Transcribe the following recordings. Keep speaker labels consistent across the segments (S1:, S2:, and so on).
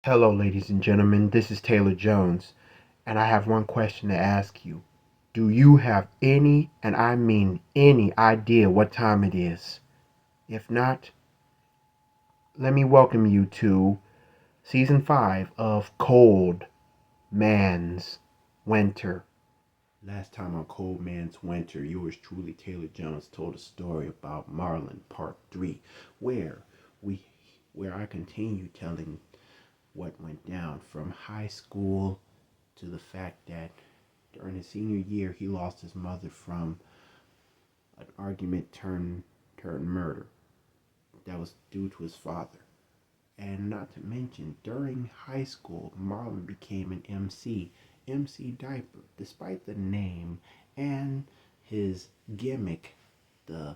S1: Hello, ladies and gentlemen. This is Taylor Jones, and I have one question to ask you. Do you have any, and I mean any, idea what time it is? If not, let me welcome you to Season 5 of Cold Man's Winter. Last time on Cold Man's Winter, yours truly, Taylor Jones, told a story about Marlon Part 3, where we where I continue telling what went down from high school to the fact that during his senior year he lost his mother from an argument turned murder that was due to his father. And not to mention, during high school, Marlon became an MC Diaper, despite the name and his gimmick, the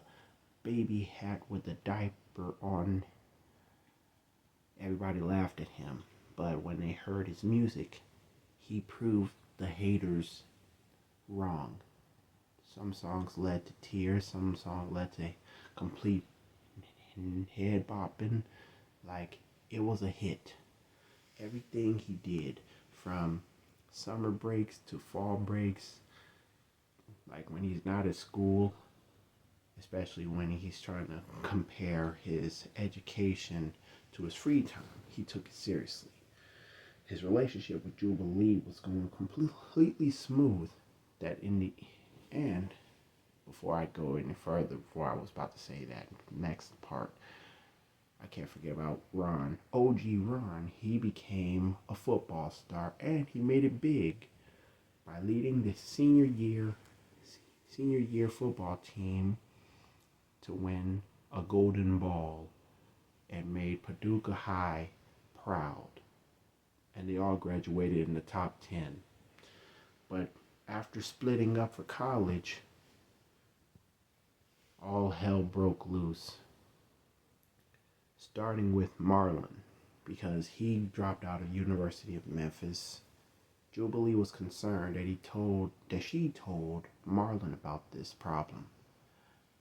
S1: baby hat with the diaper on. Everybody laughed at him, but when they heard his music, he proved the haters wrong. Some songs led to tears, some songs led to complete head bopping. Like, it was a hit. Everything he did, from summer breaks to fall breaks, like when he's not at school, especially when he's trying to compare his education to his free time, he took it seriously. His relationship with Jubilee was going completely smooth. That in the end, before I go any further, before I was about to say that next part, I can't forget about Ron. OG Ron, he became a football star and he made it big by leading the senior year football team to win a golden ball and made Paducah High proud. And they all graduated in the top 10. But after splitting up for college, all hell broke loose. Starting with Marlon, because he dropped out of University of Memphis. Jubilee was concerned that she told Marlon about this problem.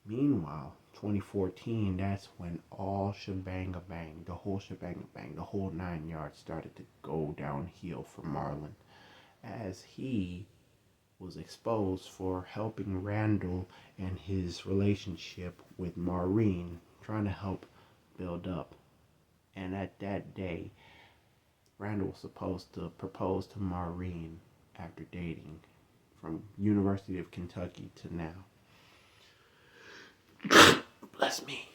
S1: Meanwhile, 2014, that's when all shebang-a-bang, the whole shebang-a-bang, the whole 9 yards started to go downhill for Marlon, as he was exposed for helping Randall and his relationship with Maureen, trying to help build up. And at that day, Randall was supposed to propose to Maureen after dating from University of Kentucky to now. Bless me.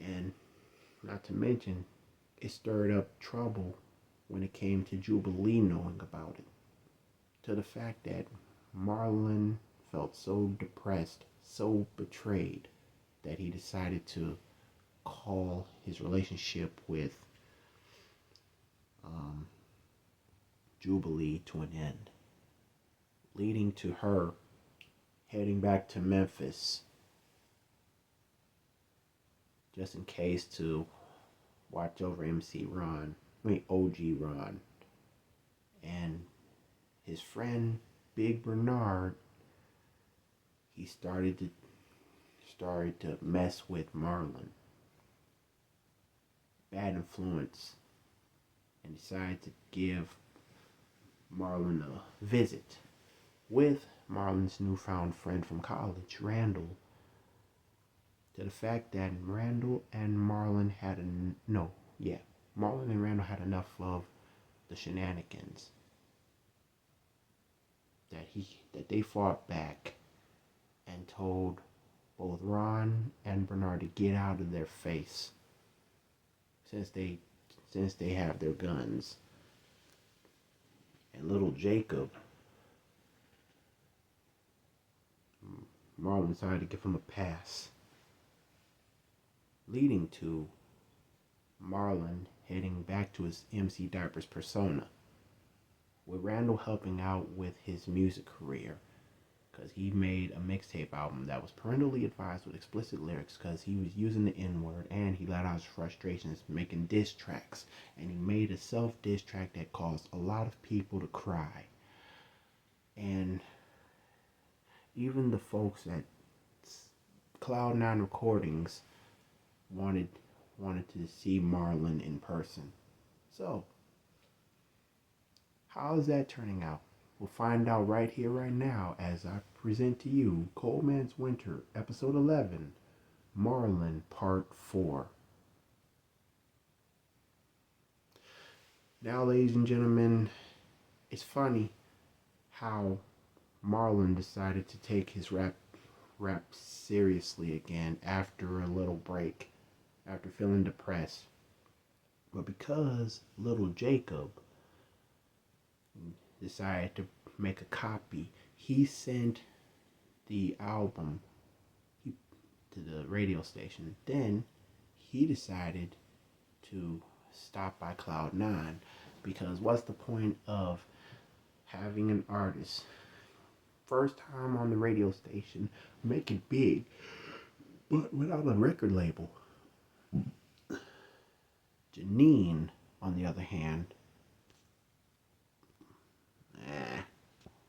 S1: And not to mention, it stirred up trouble when it came to Jubilee knowing about it. To the fact that Marlon felt so depressed, so betrayed, that he decided to call his relationship with Jubilee to an end, leading to her heading back to Memphis just in case to watch over OG Ron, and his friend Big Bernard. He started to mess with Marlon, bad influence, and decided to give Marlon a visit with Marlon's newfound friend from college, Randall. To the fact that Marlon and Randall had enough of the shenanigans that they fought back and told both Ron and Bernard to get out of their face, since they have their guns. And little Jacob, Marlon decided to give him a pass, leading to Marlon heading back to his MC Diapers persona, with Randall helping out with his music career, because he made a mixtape album that was parentally advised with explicit lyrics, because he was using the N-word, and he let out his frustrations making diss tracks, and he made a self-diss track that caused a lot of people to cry. And even the folks at Cloud9 Recordings wanted to see Marlon in person. So How is that turning out? We'll find out right here, right now, as I present to you Cold Man's Winter, Episode 11, Marlon, Part 4. Now, ladies and gentlemen, it's funny how Marlon decided to take his rap seriously again after a little break, after feeling depressed. But because little Jacob decided to make a copy, he sent the album to the radio station. Then he decided to stop by Cloud9, because what's the point of having an artist first time on the radio station make it big but without a record label? Janine, on the other hand,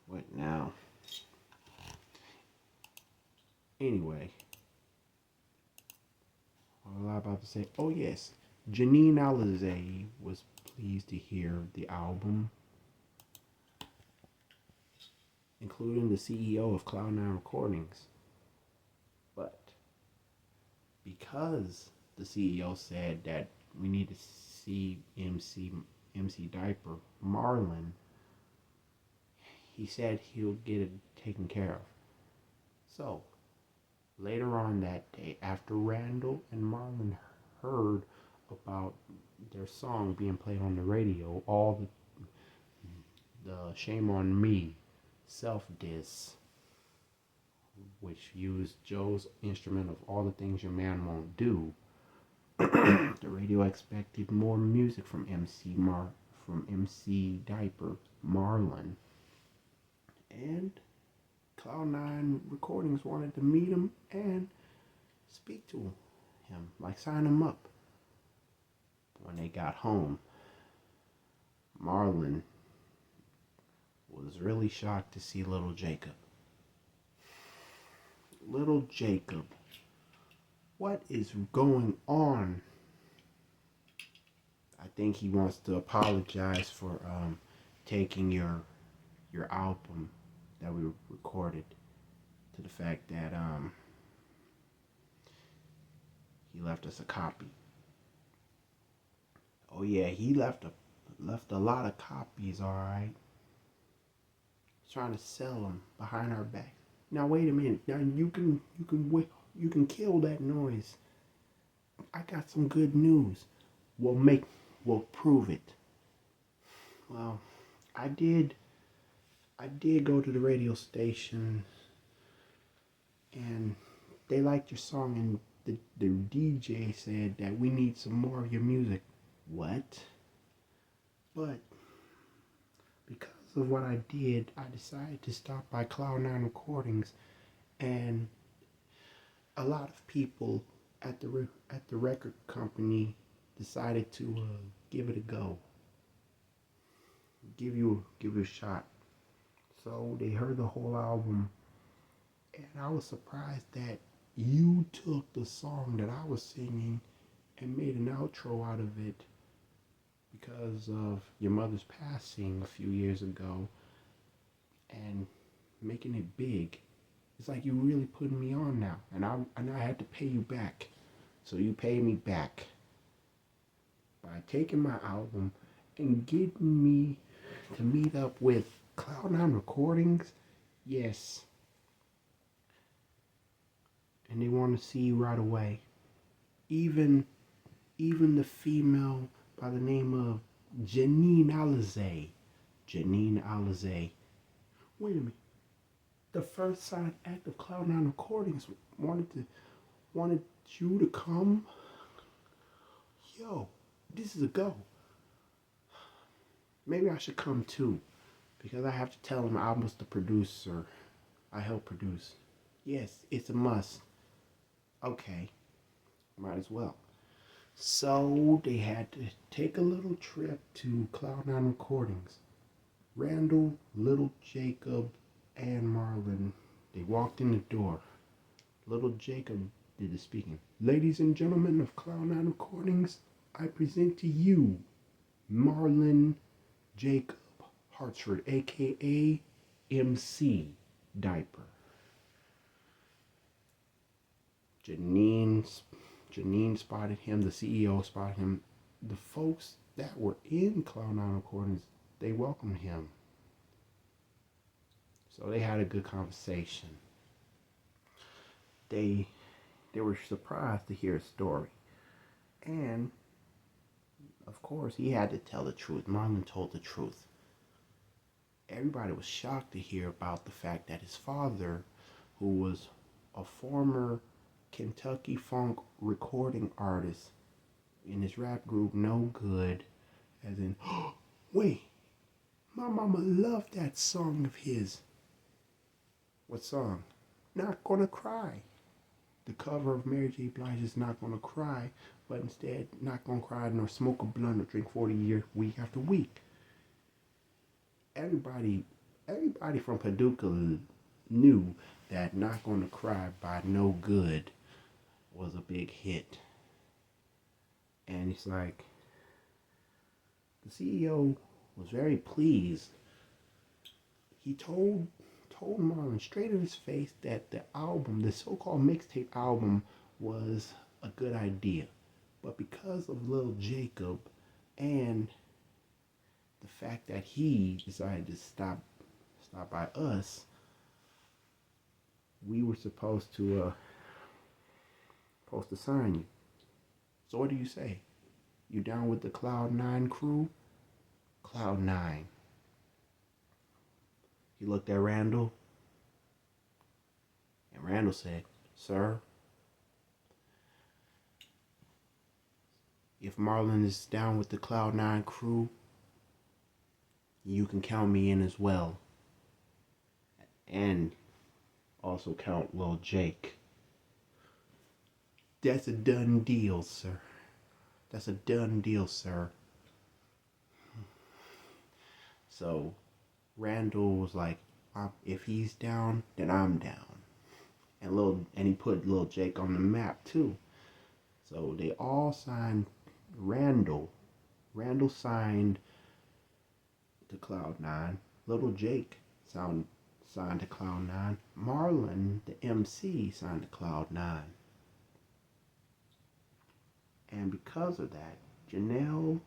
S1: what now? Anyway, what was I about to say? Oh yes, Janine Alizé was pleased to hear the album, including the CEO of Cloud9 Recordings. But because the CEO said that we need to see MC Diaper, Marlon, he said he'll get it taken care of. So, later on that day, after Randall and Marlon heard about their song being played on the radio, all the Shame on Me self-diss, which used Joe's instrument of All the Things Your Man Won't Do, the radio expected more music from MC Diaper, Marlon, and Cloud9 Recordings wanted to meet him and speak to him, like sign him up. When they got home, Marlon was really shocked to see little Jacob. Little Jacob, what is going on? I think he wants to apologize for taking your album that we recorded, to the fact that he left us a copy. Oh yeah, he left a lot of copies, all right. He's trying to sell them behind our back. Now wait a minute. Now you can kill that noise. I got some good news. We'll prove it. Well, I did go to the radio station, and they liked your song, and the DJ said that we need some more of your music. What? But because of what I did, I decided to stop by Cloud9 Recordings, and a lot of people at the record company decided to give it a go, give you a shot. So they heard the whole album, and I was surprised that you took the song that I was singing and made an outro out of it because of your mother's passing a few years ago, and making it big. It's like you really putting me on now, and I had to pay you back. So you paid me back by taking my album and getting me to meet up with Cloud9 Recordings. Yes. And they want to see you right away. Even the female by the name of Janine Alizé. Janine Alizé. Wait a minute. The first side act of Cloud9 Recordings wanted you to come. Yo, this is a go. Maybe I should come too, because I have to tell him I was the producer. I helped produce. Yes, it's a must. Okay, might as well. So they had to take a little trip to Cloud9 Recordings. Randall, little Jacob, and Marlon, they walked in the door. Little Jacob did the speaking. Ladies and gentlemen of Cloud9 Recordings, I present to you Marlon Jacob Hartsford, aka MC Diaper. Janine, Janine spotted him. The CEO spotted him. The folks that were in Cloud Nine Recordings, they welcomed him. So they had a good conversation. They were surprised to hear his story. And of course, he had to tell the truth. Marlon told the truth. Everybody was shocked to hear about the fact that his father, who was a former Kentucky funk recording artist in his rap group No Good, as in, oh, wait, my mama loved that song of his. What song? Not Gonna Cry. The cover of Mary J. Blige's Not Gonna Cry, but instead, not gonna cry nor smoke a blunt or drink 40 years week after week. Everybody from Paducah knew that Not Gonna Cry by No Good was a big hit. And it's like, the CEO was very pleased. He told Marlon straight in his face that the album, the so-called mixtape album, was a good idea. But because of Lil Jacob and the fact that he decided to stop by us, we were supposed to sign you. So what do you say? You down with the Cloud 9 crew? Cloud 9. He looked at Randall, and Randall said, "Sir, if Marlon is down with the Cloud 9 crew, you can count me in as well. And also count Lil Jake." That's a done deal, sir. That's a done deal, sir. So Randall was like, if he's down, then I'm down. And he put Lil Jake on the map too. So they all signed Randall. Randall signed to Cloud 9. Little Jake signed to Cloud 9. Marlon, the MC, signed to Cloud 9. And because of that, Janine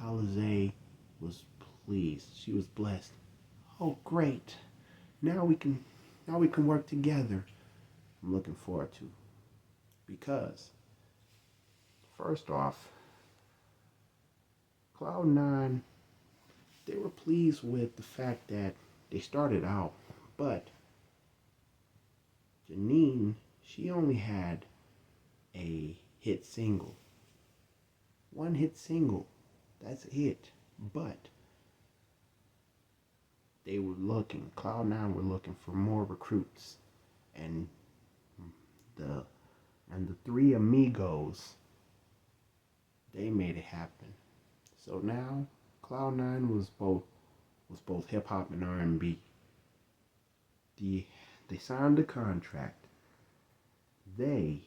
S1: Alizé was pleased. She was blessed. Oh, great. Now we can work together. I'm looking forward to. Because first off, Cloud 9, they were pleased with the fact that they started out, but Janine, she only had a hit single. One hit single. That's it. But Cloud 9 were looking for more recruits. And the three amigos, they made it happen. So now Cloud 9 was both hip hop and R&B. They signed the contract. They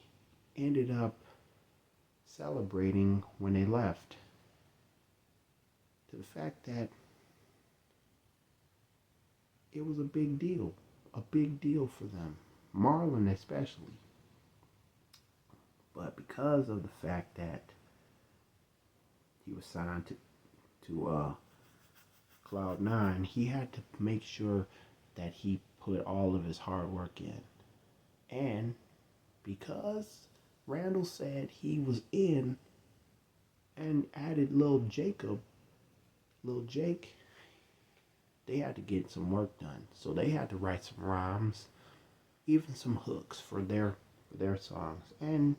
S1: ended up celebrating when they left, to the fact that it was a big deal for them, Marlon especially. But because of the fact that he was signed to Cloud 9, he had to make sure that he put all of his hard work in. And because Randall said he was in and added Lil Jake, they had to get some work done. So they had to write some rhymes, even some hooks for their songs, and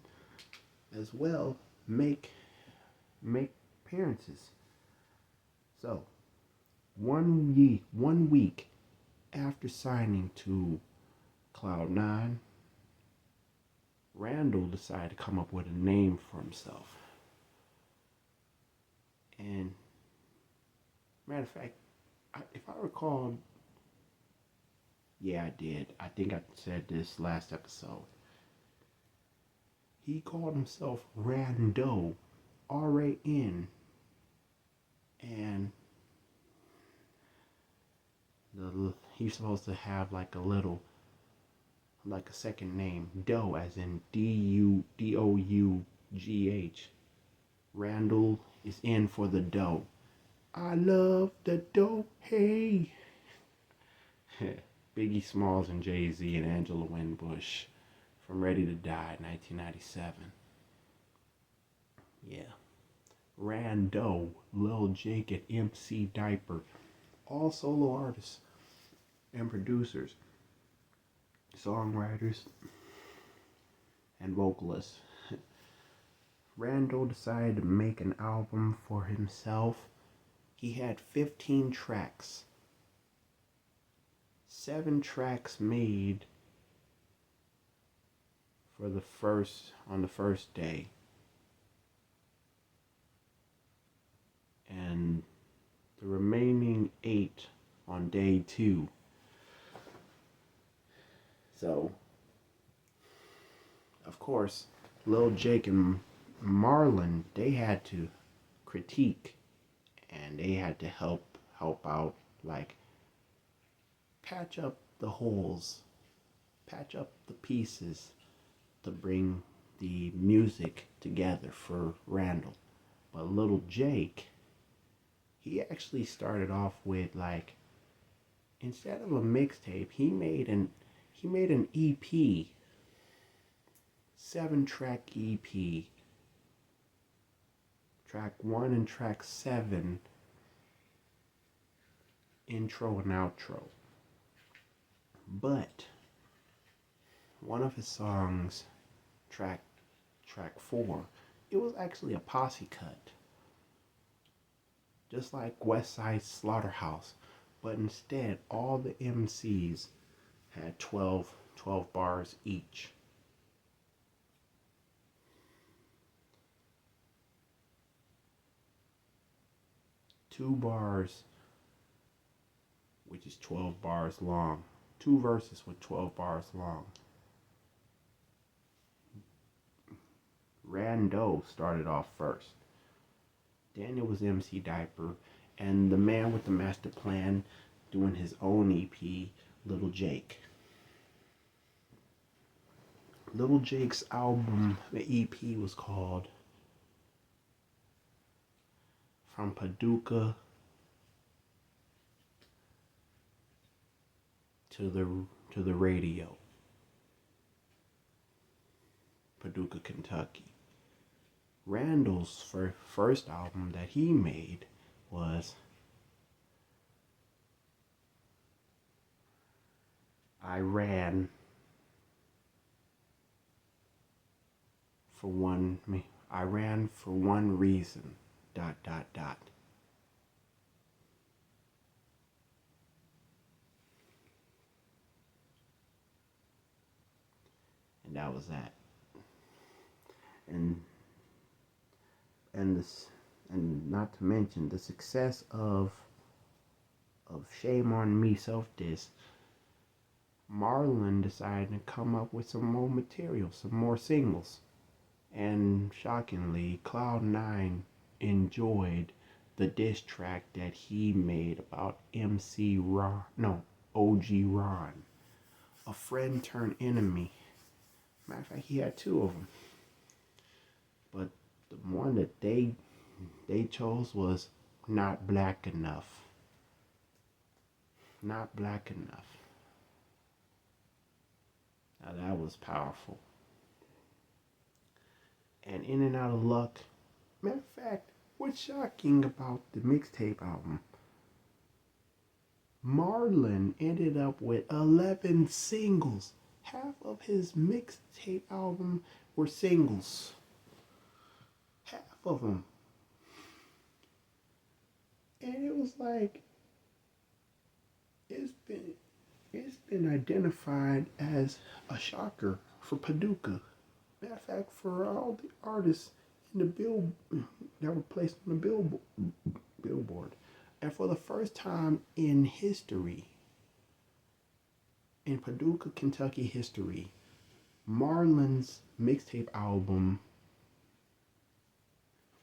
S1: as well make appearances. So one week after signing to Cloud 9, Randall decided to come up with a name for himself. And matter of fact, if I recall, yeah, I did. I think I said this last episode. He called himself Rando, R-A-N, and he's supposed to have like a little, like a second name, Dough, as in Dough. Randall is in for the dough. I love the dough, hey. Biggie Smalls and Jay-Z and Angela Winbush from Ready to Die, 1997. Yeah. Rando, Lil Jake, and MC Diaper, all solo artists and producers, songwriters, and vocalists. Randall decided to make an album for himself. He had 15 tracks. 7 tracks made for on the first day. And the remaining 8 on day 2. So, of course, Lil Jake and Marlon, they had to critique and they had to help out, like patch up the holes, patch up the pieces to bring the music together for Randall. But Little Jake, he actually started off with, like, instead of a mixtape, he made an EP, 7-track EP. Track 1 and track 7, intro and outro. But one of his songs, track 4, it was actually a posse cut. Just like West Side Slaughterhouse, but instead all the MCs had 12 bars each. Two bars, which is 12 bars long. 2 verses with 12 bars long. Rando started off first. Then it was MC Diaper and the man with the master plan doing his own EP, Little Jake. Little Jake's album, the EP, was called From Paducah to the Radio, Paducah, Kentucky. Randall's first album that he made was I ran for one reason, ... And that was that. And not to mention the success of Shame on Me Self-Diss, Marlon decided to come up with some more material, some more singles. And shockingly, Cloud9 enjoyed the diss track that he made about OG Ron, a friend turned enemy. Matter of fact, he had 2 of them. But the one that they chose was Not Black Enough. Not Black Enough. Now that was powerful. And In and Out of Luck. Matter of fact, what's shocking about the mixtape album, Marlon ended up with 11 singles. Half of his mixtape album were singles. Half of them. And it was like, it's been identified as a shocker for Paducah. Matter of fact, for all the artists in the that were placed on the billboard. And for the first time in history, in Paducah, Kentucky history, Marlon's mixtape album,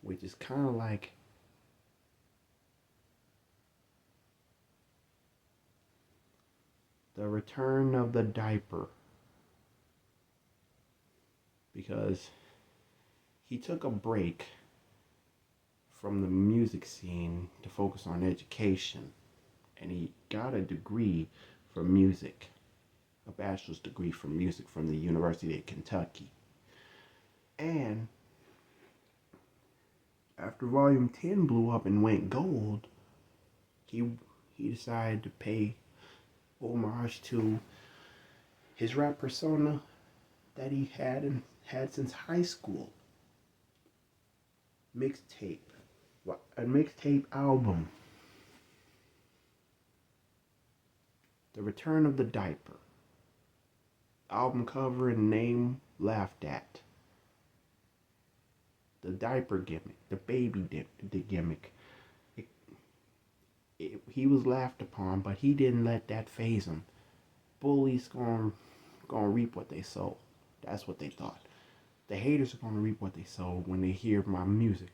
S1: which is kind of like The return of the diaper. Because he took a break from the music scene to focus on education. And he got a degree from music, a bachelor's degree from music from the University of Kentucky. And after Volume 10 blew up and went gold, he decided to pay homage to his rap persona that he had since high school. A mixtape album. The Return of the Diaper. Album cover and name laughed at. The diaper gimmick, the baby gimmick. He was laughed upon, but he didn't let that faze him. Bullies gonna reap what they sow. That's what they thought. The haters are gonna reap what they sow when they hear my music.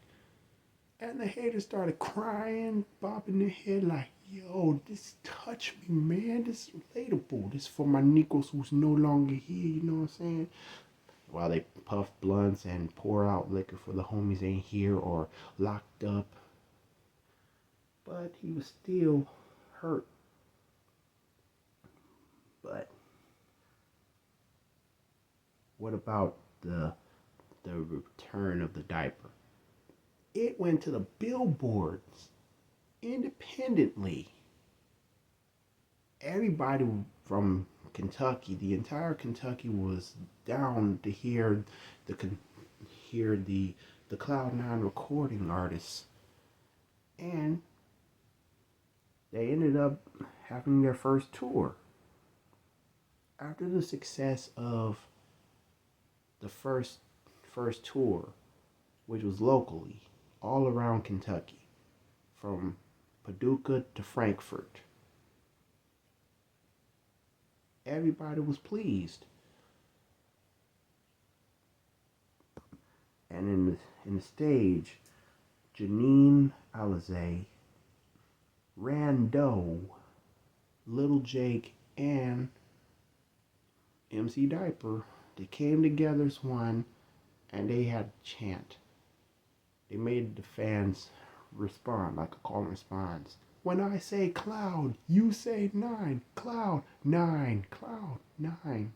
S1: And the haters started crying, bobbing their head like, yo, this touch me, man. This is relatable. This is for my Negroes who's no longer here, you know what I'm saying? While they puff blunts and pour out liquor for the homies ain't here or locked up. But he was still hurt. But what about the return of the diaper? It went to the billboards independently. Everybody from Kentucky, the entire Kentucky was down to hear the Cloud9 recording artists. And they ended up having their first tour. After the success of the first tour, which was locally, all around Kentucky, from Paducah to Frankfort, everybody was pleased. And in the stage, Janine Alizé, Rando, Little Jake, and MC Diaper, they came together as one, and they had to chant. They made the fans respond like a call and response. When I say cloud, you say 9. Cloud 9. Cloud 9.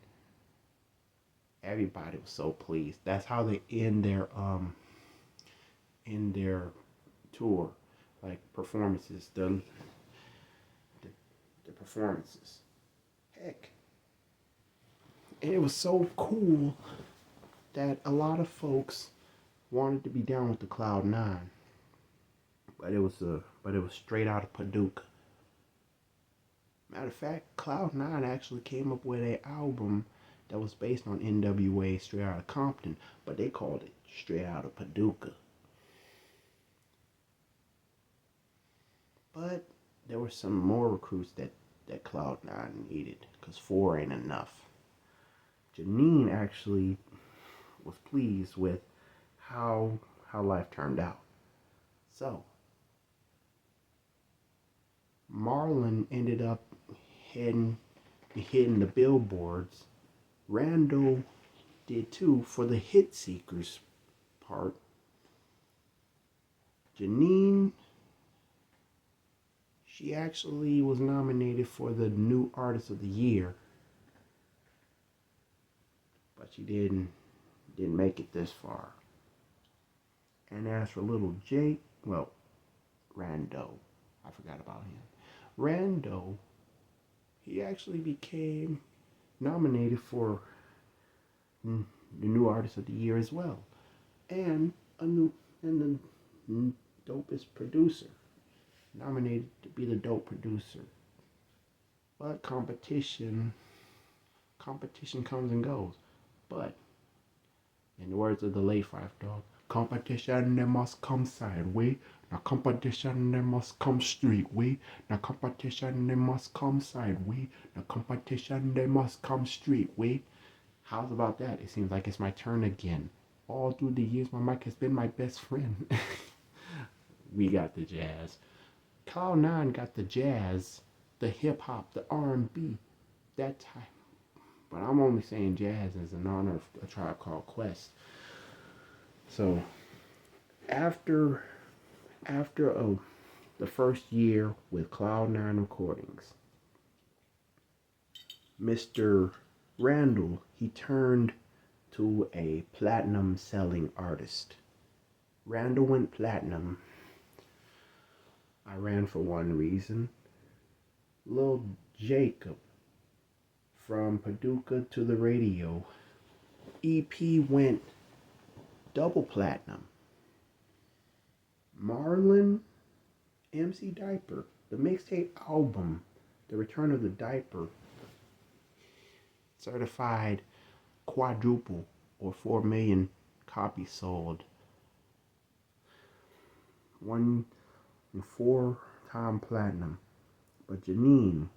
S1: Everybody was so pleased. That's how they end their tour, like performances. The performances. Heck. And it was so cool that a lot of folks wanted to be down with the Cloud9. But it was straight out of Paducah. Matter of fact, Cloud9 actually came up with an album that was based on NWA Straight Outta Compton, but they called it Straight Outta Paducah. But there were some more recruits that Cloud9 needed, because 4 ain't enough. Janine actually was pleased with how life turned out. So, Marlon ended up hitting the billboards. Rando did too for the hit seekers part. Janine, she actually was nominated for the New Artist of the Year, but she didn't make it this far. And as for Little Jake, well, Rando, I forgot about him. Rando, he actually became nominated for the New Artist of the Year as well, and the dopest producer, nominated to be the dope producer. But competition comes and goes. But in the words of the late Five Dog, competition they must come sideways. Now competition they must come straight way. Now competition they must come sideways. Now competition they must come straight way. How's about that? It seems like it's my turn again. All through the years, my mic has been my best friend. We got the jazz. Cloud9 got the jazz, the hip hop, the R&B, that time. But I'm only saying jazz as an honor of a Tribe Called Quest. So after after the first year with Cloud9 Recordings, Mr. Randall, he turned to a platinum selling artist. Randall went platinum. I ran for one reason. Lil Jacob from Paducah to the Radio EP went double platinum. Marlon, MC Diaper, the mixtape album, The Return of the Diaper, certified quadruple or 4 million copies sold. 1 and 4-time platinum. But Janine,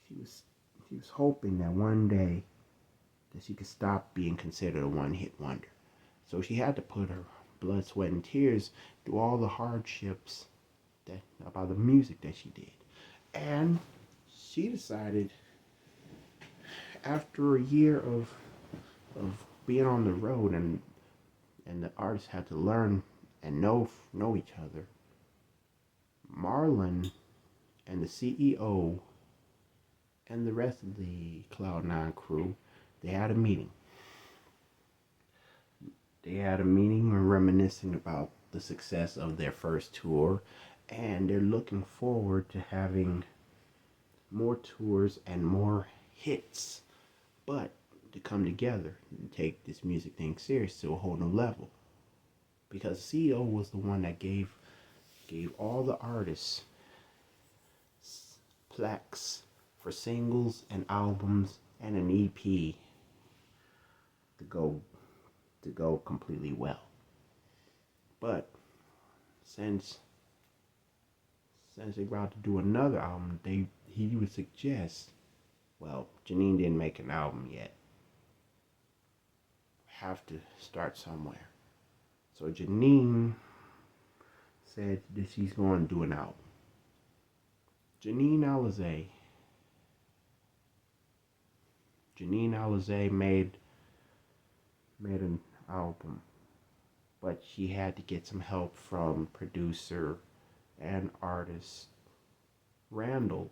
S1: she was hoping that one day that she could stop being considered a one-hit wonder. So she had to put her blood, sweat, and tears through all the hardships about the music that she did. And she decided, after a year of being on the road, and the artists had to learn and know each other, Marlon and the CEO and the rest of the Cloud9 crew, they had a meeting. They had a meeting and reminiscing about the success of their first tour, and they're looking forward to having more tours and more hits, but to come together and take this music thing serious to a whole new level. Because CEO was the one that gave all the artists plaques for singles and albums and an EP to go completely well. But since they're about to do another album, he would suggest, well, Janine didn't make an album yet. Have to start somewhere. So Janine said that she's going to do an album. Janine Alizé made an album, but she had to get some help from producer and artist Randall,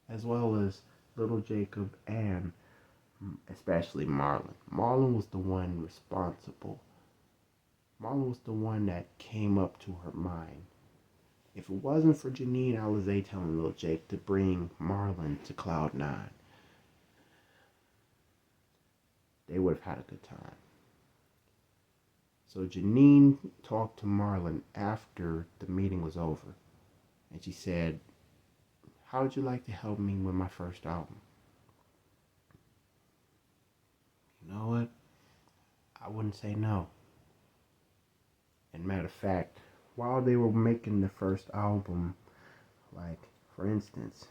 S1: as well as Little Jacob and especially Marlon. Marlon was the one responsible. Marlon was the one that came up to her mind. If it wasn't for Janine Alizé telling Lil Jake to bring Marlon to Cloud9, they would have had a good time. So Janine talked to Marlon after the meeting was over, and she said, "How would you like to help me with my first album?" You know what? I wouldn't say no. And matter of fact, while they were making the first album, like, for instance,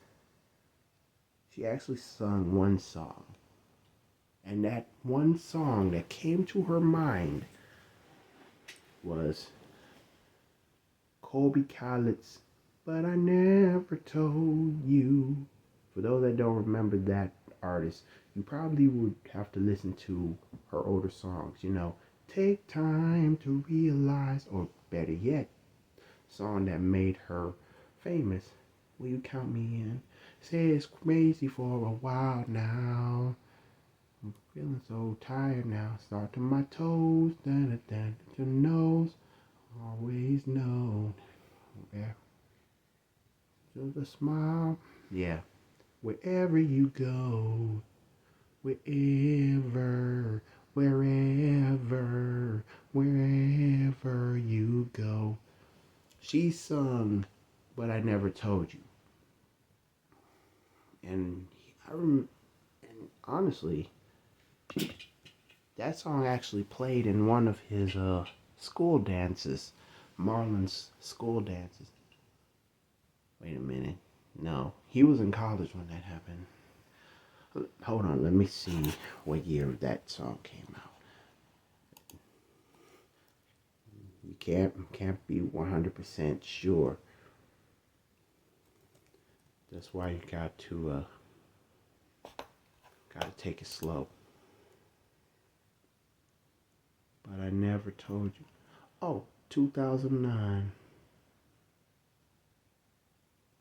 S1: she actually sung one song. And that one song that came to her mind was Colby Khaled's But I Never Told You. For those that don't remember that artist, you probably would have to listen to her older songs. Take Time to Realize, or better yet, song that made her famous, Will You Count Me In? Say it's crazy for a while now. I'm feeling so tired now. Start to my toes, your nose. Always know. Yeah. Just a smile. Yeah. Wherever you go. Wherever you go. She sung But I Never Told You. And and honestly, that song actually played in one of his school dances, Marlon's school dances. Wait a minute. No, he was in college when that happened. Hold on, let me see what year that song came out. You can't be 100% sure. That's why you got to Gotta take it slow. But I never told you. Oh, 2009.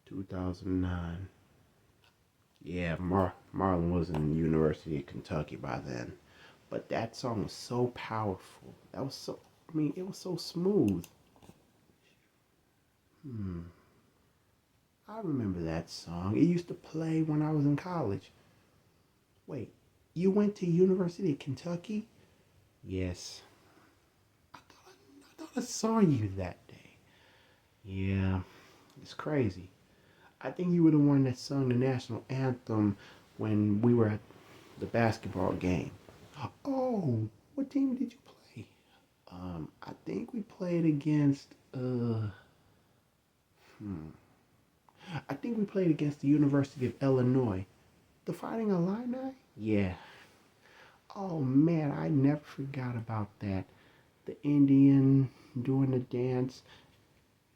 S1: 2009. Yeah, Marlon was in the University of Kentucky by then. But that song was so powerful. That was so, I mean, it was so smooth. I remember that song. It used to play when I was in college. Wait, you went to University of Kentucky? Yes. I thought I saw you that day. Yeah, it's crazy. I think you were the one that sung the national anthem when we were at the basketball game. Oh, what team did you play? I think we played against I think we played against the University of Illinois. The Fighting Illini? Yeah. Oh man, I never forgot about that. The Indian doing the dance.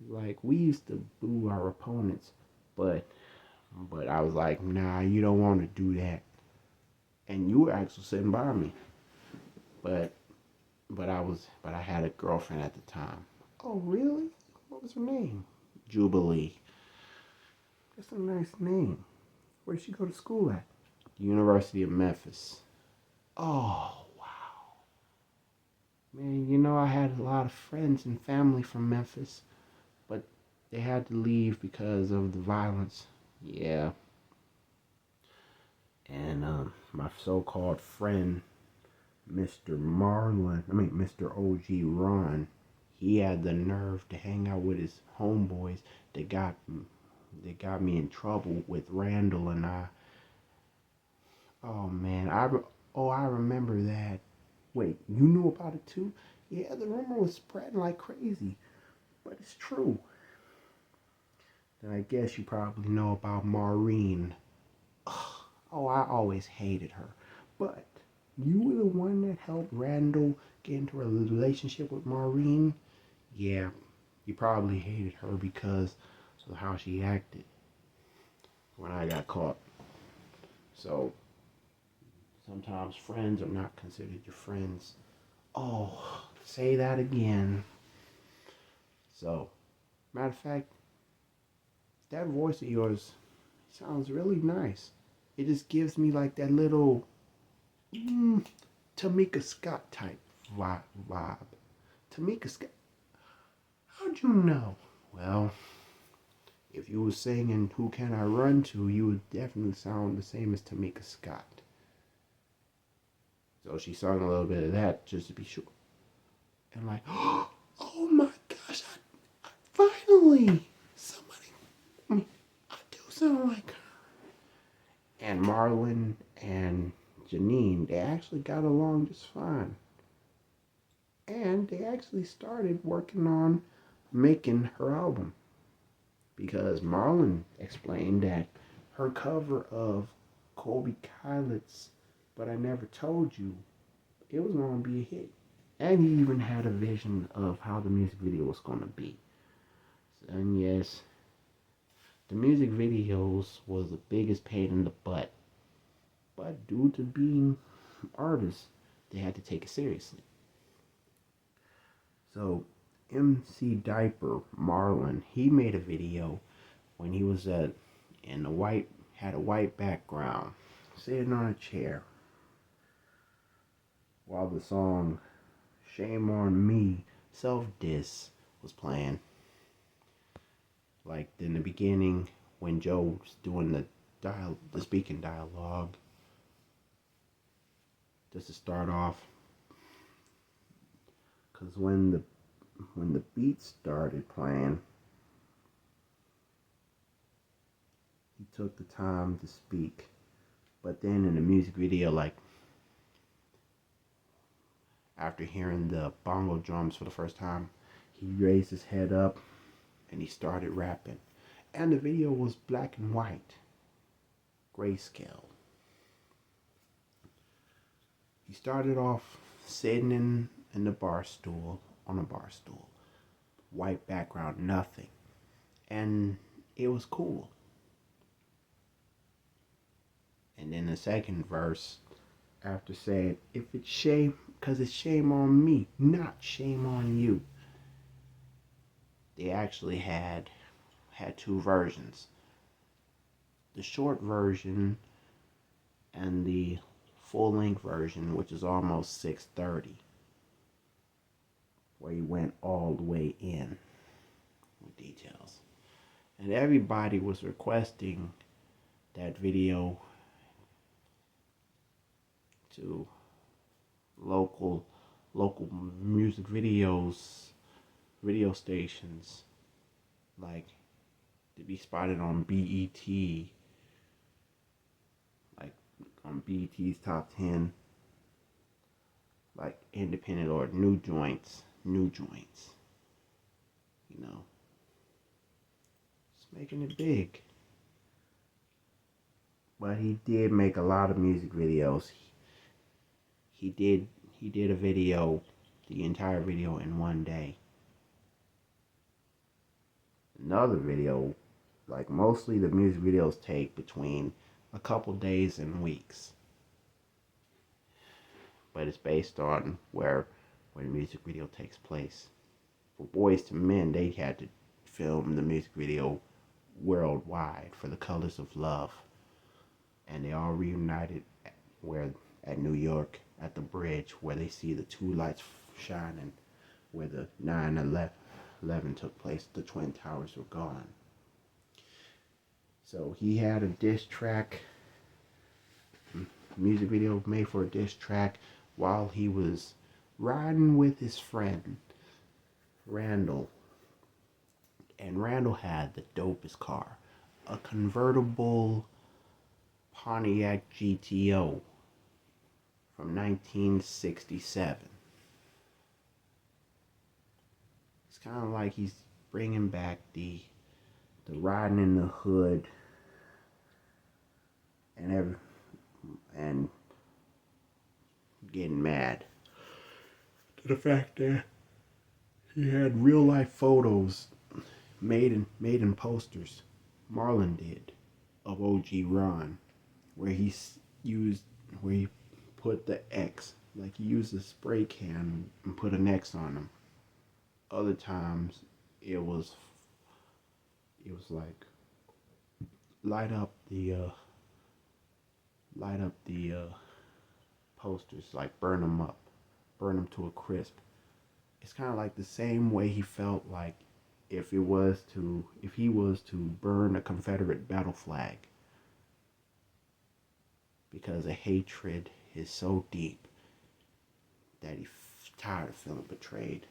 S1: Like we used to boo our opponents, but I was like, nah, you don't want to do that. And you were actually sitting by me. But but I had a girlfriend at the time. Oh really? What was her name? Jubilee. That's a nice name. Where did she go to school at? The University of Memphis. Oh wow. Man, you know I had a lot of friends and family from Memphis, but they had to leave because of the violence. Yeah. And my so-called friend, Mr. OG Ron, he had the nerve to hang out with his homeboys that got me in trouble with Randall and I. Oh man, I remember that. Wait, you knew about it too? Yeah, the rumor was spreading like crazy, but it's true. Then I guess you probably know about Maureen. Oh, I always hated her. But you were the one that helped Randall get into a relationship with Maureen? Yeah, you probably hated her because of how she acted when I got caught. So sometimes friends are not considered your friends. Oh, say that again. So, matter of fact, that voice of yours sounds really nice. It just gives me like that little Tamika Scott type vibe. Tamika Scott. How'd you know? Well, if you were singing Who Can I Run To, you would definitely sound the same as Tamika Scott. So she sung a little bit of that just to be sure. And like, oh my gosh, finally, somebody, I do sound like her. And Marlon and Janine, they actually got along just fine. And they actually started working on making her album. Because Marlon explained that her cover of Colby Kylett's But I Never Told You, it was going to be a hit. And he even had a vision of how the music video was going to be. And yes, the music videos was the biggest pain in the butt. But due to being artists, they had to take it seriously. So MC Diaper, Marlon, he made a video when he was had a white background, sitting on a chair, while the song Shame on Me, Self Diss was playing. Like in the beginning when Joe was doing the speaking dialogue, just to start off, because when the beat started playing, he took the time to speak. But then in the music video, like after hearing the bongo drums for the first time, he raised his head up and he started rapping. And the video was black and white, grayscale. He started off sitting in the bar stool, on a bar stool, white background, nothing. And it was cool. And then the second verse, after saying, if it's shame, because it's shame on me, not shame on you. They actually had two versions. The short version and the full-length version, which is almost 6:30, where he went all the way in with details. And everybody was requesting that video to local music video stations, like to be spotted on BET, like on BET's top 10, like independent or new joints, you know. It's making it big. But he did make a lot of music videos. He did a video, the entire video in one day. Another video, like mostly the music videos take between a couple days and weeks. But it's based on where the music video takes place. For Boys to Men, they had to film the music video worldwide for The Colors of Love. And they all reunited at New York, at the bridge, where they see the two lights shining, where the 9/11 took place. The Twin Towers were gone. So he had a diss track, music video made for a diss track, while he was riding with his friend Randall. And Randall had the dopest car, a convertible Pontiac GTO from 1967. It's kind of like he's bringing back the riding in the hood and getting mad to the fact that he had real life photos made in posters. Marlon did, of OG Ron, where he put the X, like he used a spray can and put an X on them. Other times it was like light up the posters, like burn them to a crisp. It's kind of like the same way he felt like if he was to burn a Confederate battle flag, because the hatred is so deep that he's tired of feeling betrayed,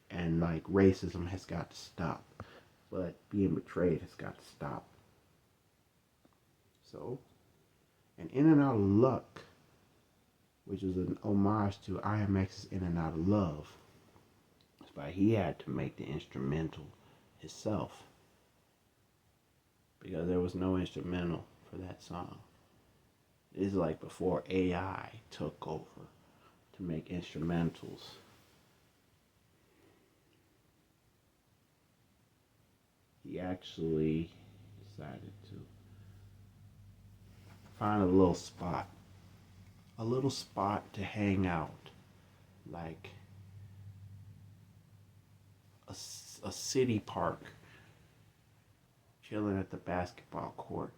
S1: and like racism has got to stop, but being betrayed has got to stop. So, and In and Out of Luck, which was an homage to IMX's In and Out of Love, but he had to make the instrumental himself, because there was no instrumental for that song. It's like before AI took over to make instrumentals. He actually decided to find a little spot to hang out, like a city park, chilling at the basketball court,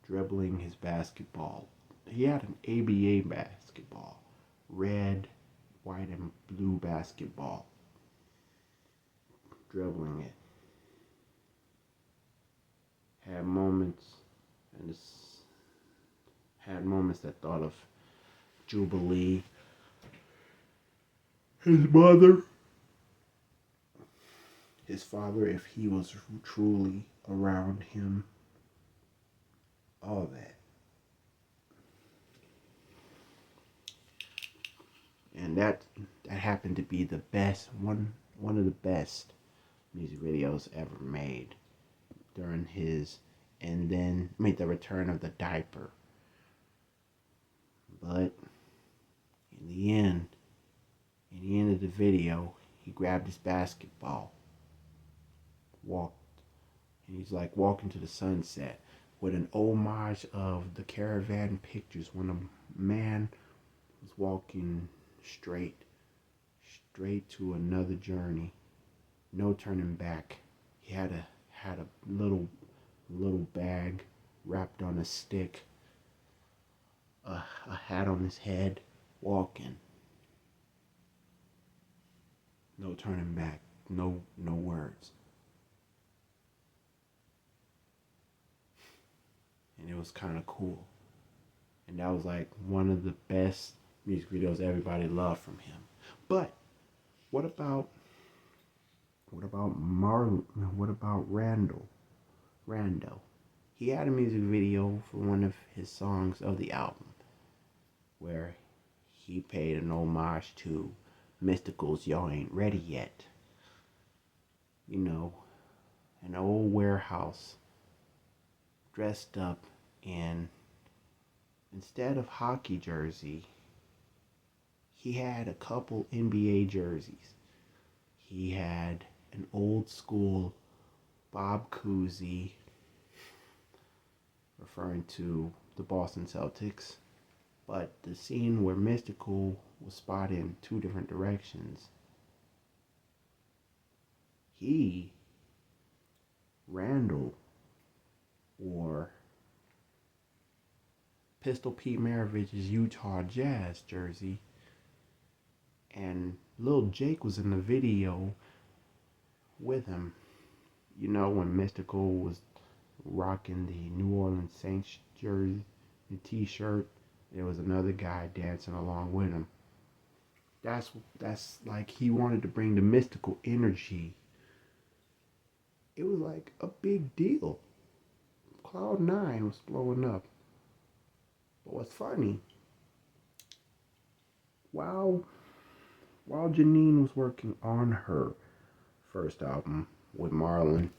S1: dribbling his basketball. He had an ABA basketball, red, white, and blue basketball, dribbling it. Had moments that thought of Jubilee, his mother, his father, if he was truly around him, all that. And that happened to be the best, one of the best music videos ever made during the return of the Diaper. But in the end of the video, he grabbed his basketball, walked, and he's like walking to the sunset. with an homage of the Caravan pictures when a man was walking straight to another journey, no turning back. He had a little bag wrapped on a stick, a hat on his head, walking, no turning back, no words. And it was kind of cool. And that was like one of the best music videos everybody loved from him. But what about Marlon? What about Randall? Rando. He had a music video for one of his songs of the album where he paid an homage to Mystical's Y'all Ain't Ready Yet. You know, an old warehouse dressed up in, instead of hockey jersey, he had a couple NBA jerseys. He had an old school Bob Cousy, referring to the Boston Celtics, but the scene where Mystical was spotted in two different directions, Randall, wore Pistol Pete Maravich's Utah Jazz jersey, and Lil Jake was in the video with him. You know, when Mystical was rocking the New Orleans Saints jersey and t-shirt, there was another guy dancing along with him. That's like he wanted to bring the mystical energy. It was like a big deal. Cloud9 was blowing up. But what's funny, while Janine was working on her first album with Marlon,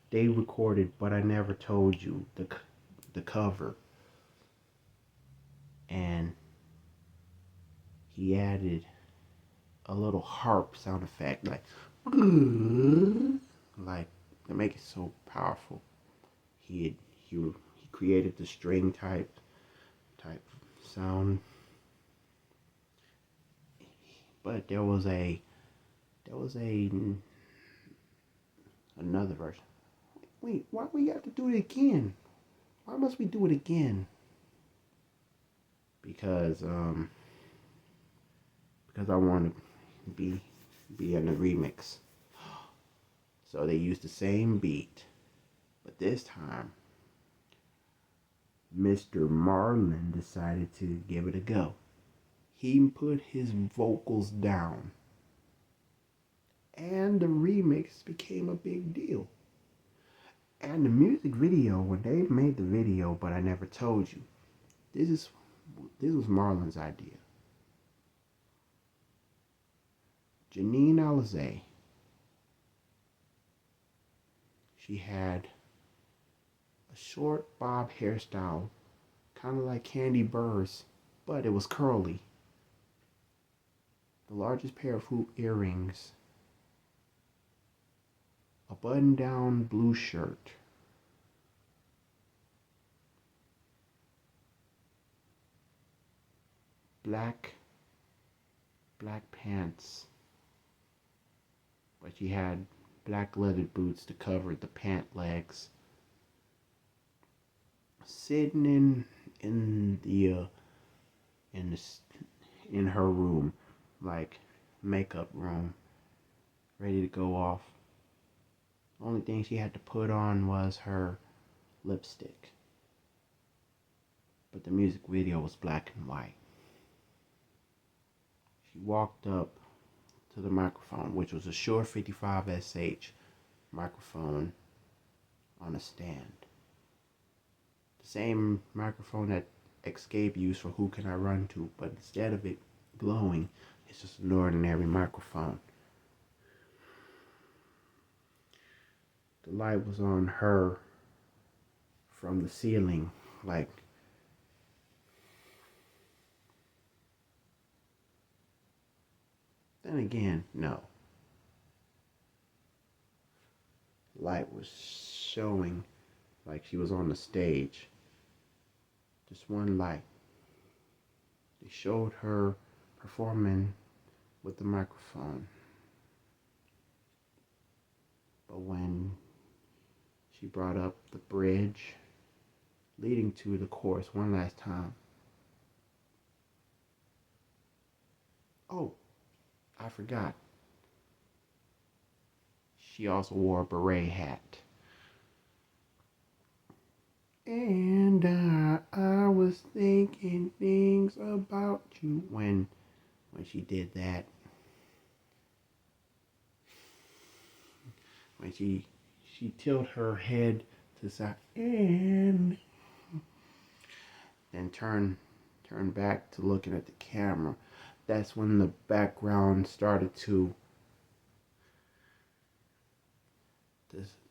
S1: they recorded But I Never Told You, the cover. And he added a little harp sound effect, like to make it so powerful. He created the string type sound, but there was another version. Wait, why we have to do it again? Why must we do it again? Because I want to be in the remix. So they used the same beat, but this time Mr. Marlon decided to give it a go. He put his vocals down, and the remix became a big deal. And the music video, when they made the video, But I Never Told You, this was Marlon's idea. Janine Alizé, she had a short bob hairstyle, kind of like Candy Burr's, but it was curly. The largest pair of hoop earrings, a button-down blue shirt, black pants, but she had black leather boots to cover the pant legs. Sitting in her room, like makeup room, ready to go off. The only thing she had to put on was her lipstick. But the music video was black and white. She walked up to the microphone, which was a Shure 55SH microphone on a stand. The same microphone that Escape used for Who Can I Run To, but instead of it glowing, it's just an ordinary microphone. The light was on her from the ceiling, like then again, no. Light was showing like she was on the stage. Just one light. They showed her performing with the microphone. But when she brought up the bridge leading to the chorus one last time. Oh, I forgot. She also wore a beret hat. And I was thinking things about you when she did that. When she tilted her head to the side and then turn back to looking at the camera. That's when the background started to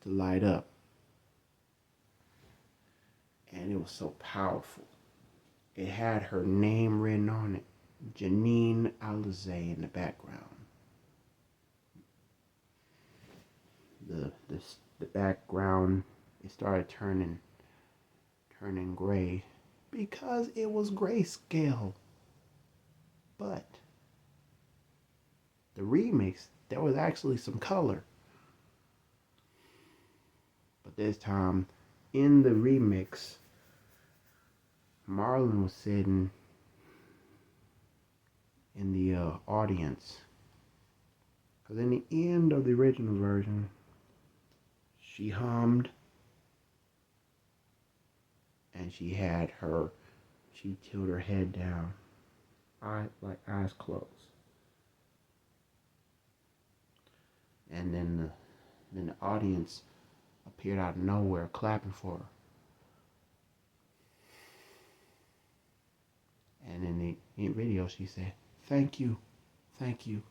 S1: light up. And it was so powerful. It had her name written on it, Janine Alizé, in the background. The background, it started turning gray because it was grayscale. But the remix, there was actually some color. But this time, in the remix, Marlon was sitting in the audience. Because in the end of the original version, she hummed and she tilted her head down, eyes closed. And then the audience appeared out of nowhere clapping for her. And in the video, she said, "Thank you, thank you."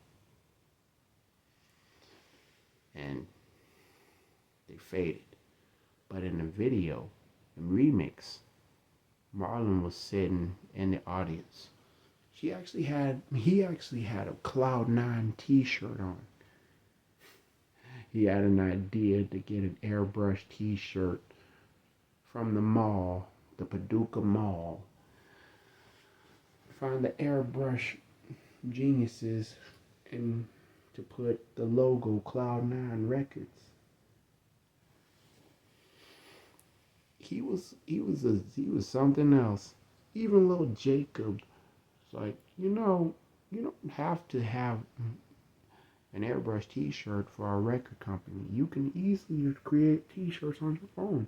S1: And they faded. But in the video, the remix, Marlon was sitting in the audience. He actually had a Cloud9 t-shirt on. He had an idea to get an airbrush t-shirt from the mall, the Paducah mall. Find the airbrush geniuses and to put the logo Cloud9 Records. He was something else. Even little Jacob was like, you don't have to have an airbrush t-shirt for our record company. You can easily just create t-shirts on your phone.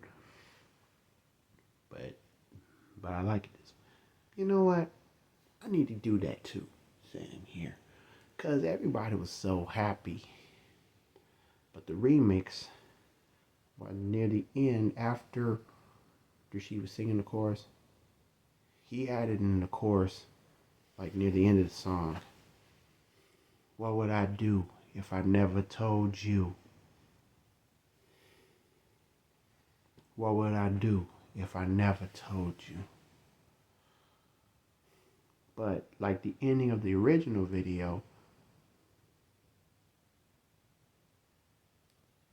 S1: But I like this. You know what? I need to do that too, sitting here. Because everybody was so happy. But the remix, near the end, after she was singing the chorus, he added in the chorus, like near the end of the song, "What would I do if I never told you? What would I do if I never told you?" But like the ending of the original video,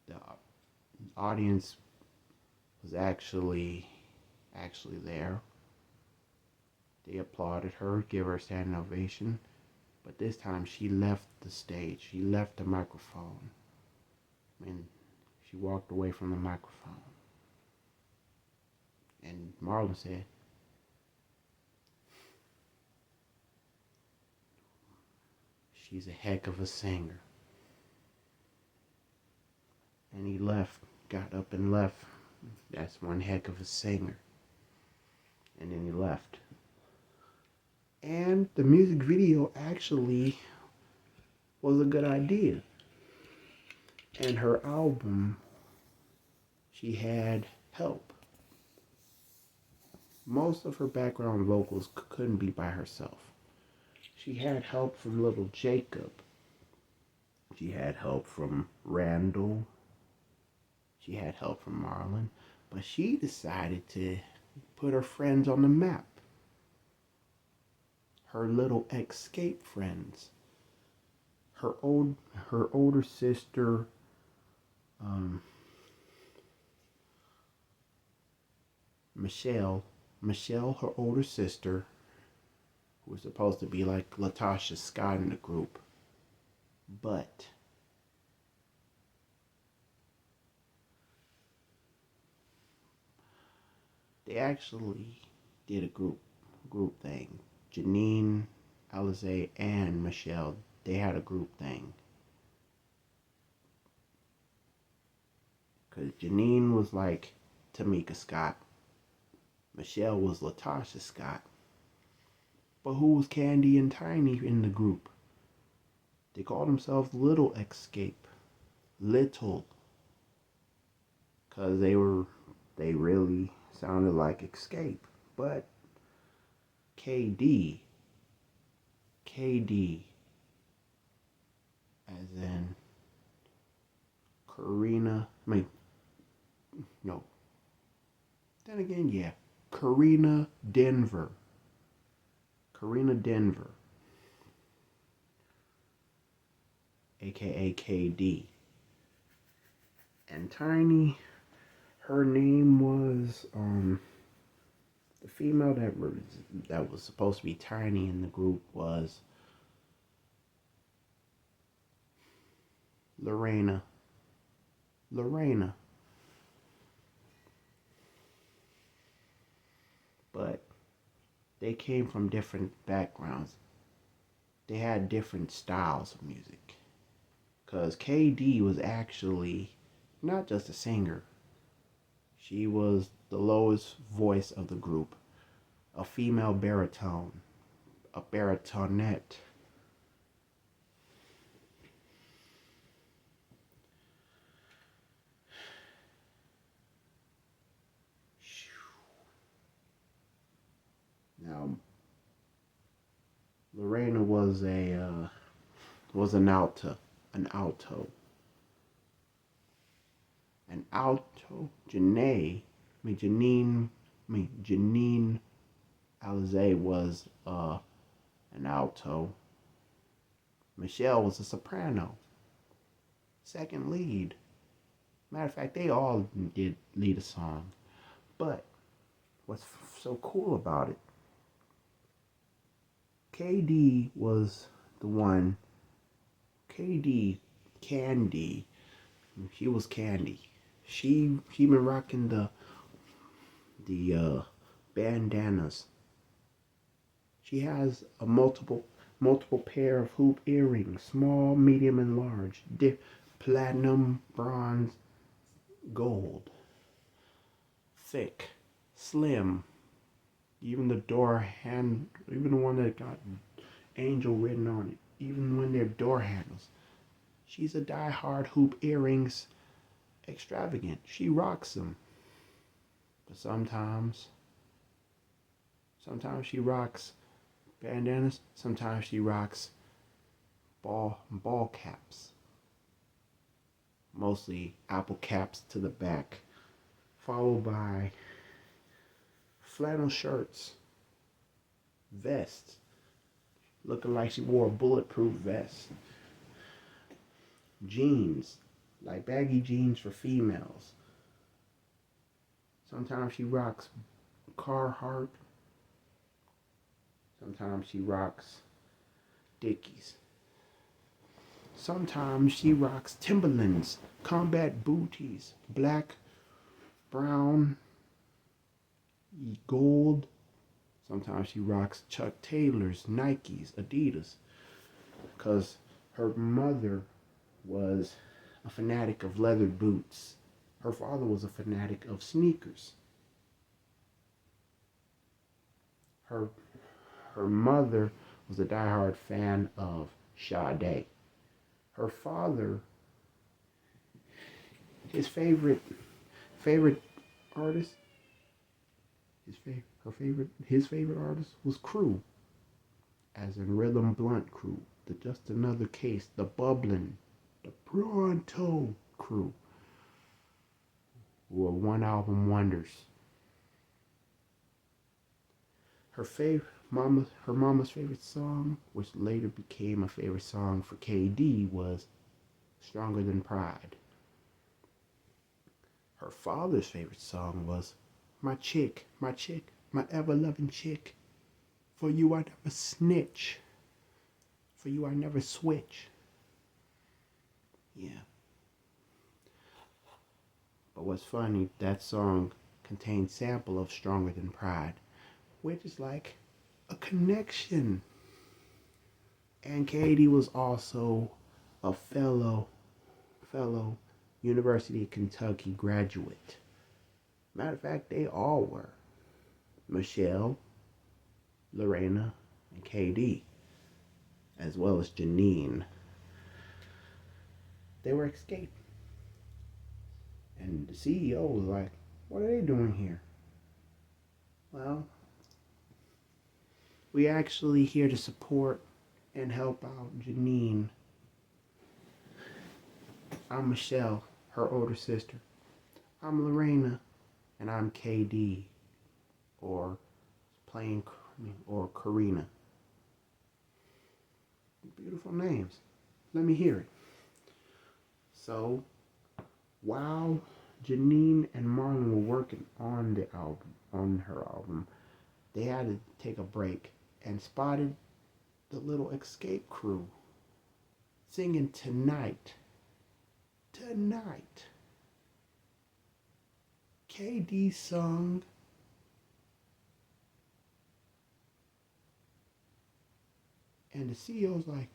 S1: the audience was actually there. They applauded her, gave her a standing ovation. But this time she left the stage. She left the microphone. And she walked away from the microphone. And Marlon said, "She's a heck of a singer." And he left, got up and left. "That's one heck of a singer." And then he left. And the music video actually was a good idea. And her album, she had help. Most of her background vocals couldn't be by herself. She had help from little Jacob. She had help from Randall. She had help from Marlon. But she decided to put her friends on the map. Her little escape friends. Her older sister, Michelle, her older sister, who was supposed to be like Latasha Scott in the group, but they actually did a group thing. Janine, Alize, and Michelle, they had a group thing. Because Janine was like Tamika Scott. Michelle was Latasha Scott. But who was Candy and Tiny in the group? They called themselves Little Escape. Little. Because they really sounded like Escape. But KD, as in Karina, no. Then again, yeah. Karina Denver, aka KD. And Tiny, her name was the female that was supposed to be Tiny in the group was Lorena. But they came from different backgrounds. They had different styles of music. Because KD was actually not just a singer. She was the lowest voice of the group. A female baritone. A baritonette. Now, Lorena was an alto. Janine Alize was an alto. Michelle was a soprano. Second lead. Matter of fact, they all did lead a song. But what's so cool about it, KD was the one. Candy, she was Candy. She been rocking the bandanas. She has a multiple pair of hoop earrings, small, medium, and large, platinum, bronze, gold, thick, slim. Even the one that got Angel written on it, even when they're door handles. She's a die-hard hoop earrings extravagant. She rocks them. But sometimes she rocks bandanas. Sometimes she rocks ball caps. Mostly apple caps to the back. Followed by flannel shirts. Vests. Looking like she wore a bulletproof vest. Jeans, like baggy jeans for females. Sometimes she rocks Carhartt. Sometimes she rocks Dickies. Sometimes she rocks Timberlands, combat booties, black, brown, gold. Sometimes she rocks Chuck Taylors, Nikes, Adidas. Because her mother was a fanatic of leather boots. Her father was a fanatic of sneakers. Her mother was a diehard fan of Sade. Her father, his favorite artist, his favorite artist was Crew, as in Rhythm Blunt Crew, the Just Another Case, the Bubbling, the Pronto Crew, who were one album wonders. Her mama's favorite song, which later became a favorite song for KD, was Stronger Than Pride. Her father's favorite song was my chick, my ever-loving chick. For you I never snitch. For you I never switch. Yeah. But what's funny, that song contains sample of Stronger Than Pride, which is like a connection. And Katie was also a fellow University of Kentucky graduate. Matter of fact, they all were. Michelle, Lorena, and KD, as well as Janine. They were escaping. And the CEO was like, what are they doing here? Well, we actually here to support and help out Janine. I'm Michelle, her older sister. I'm Lorena, and I'm KD, or or Karina. Beautiful names. Let me hear it. So, while Janine and Marlon were working on her album, they had to take a break and spotted the little escape crew singing Tonight. KD sung and the CEO's like,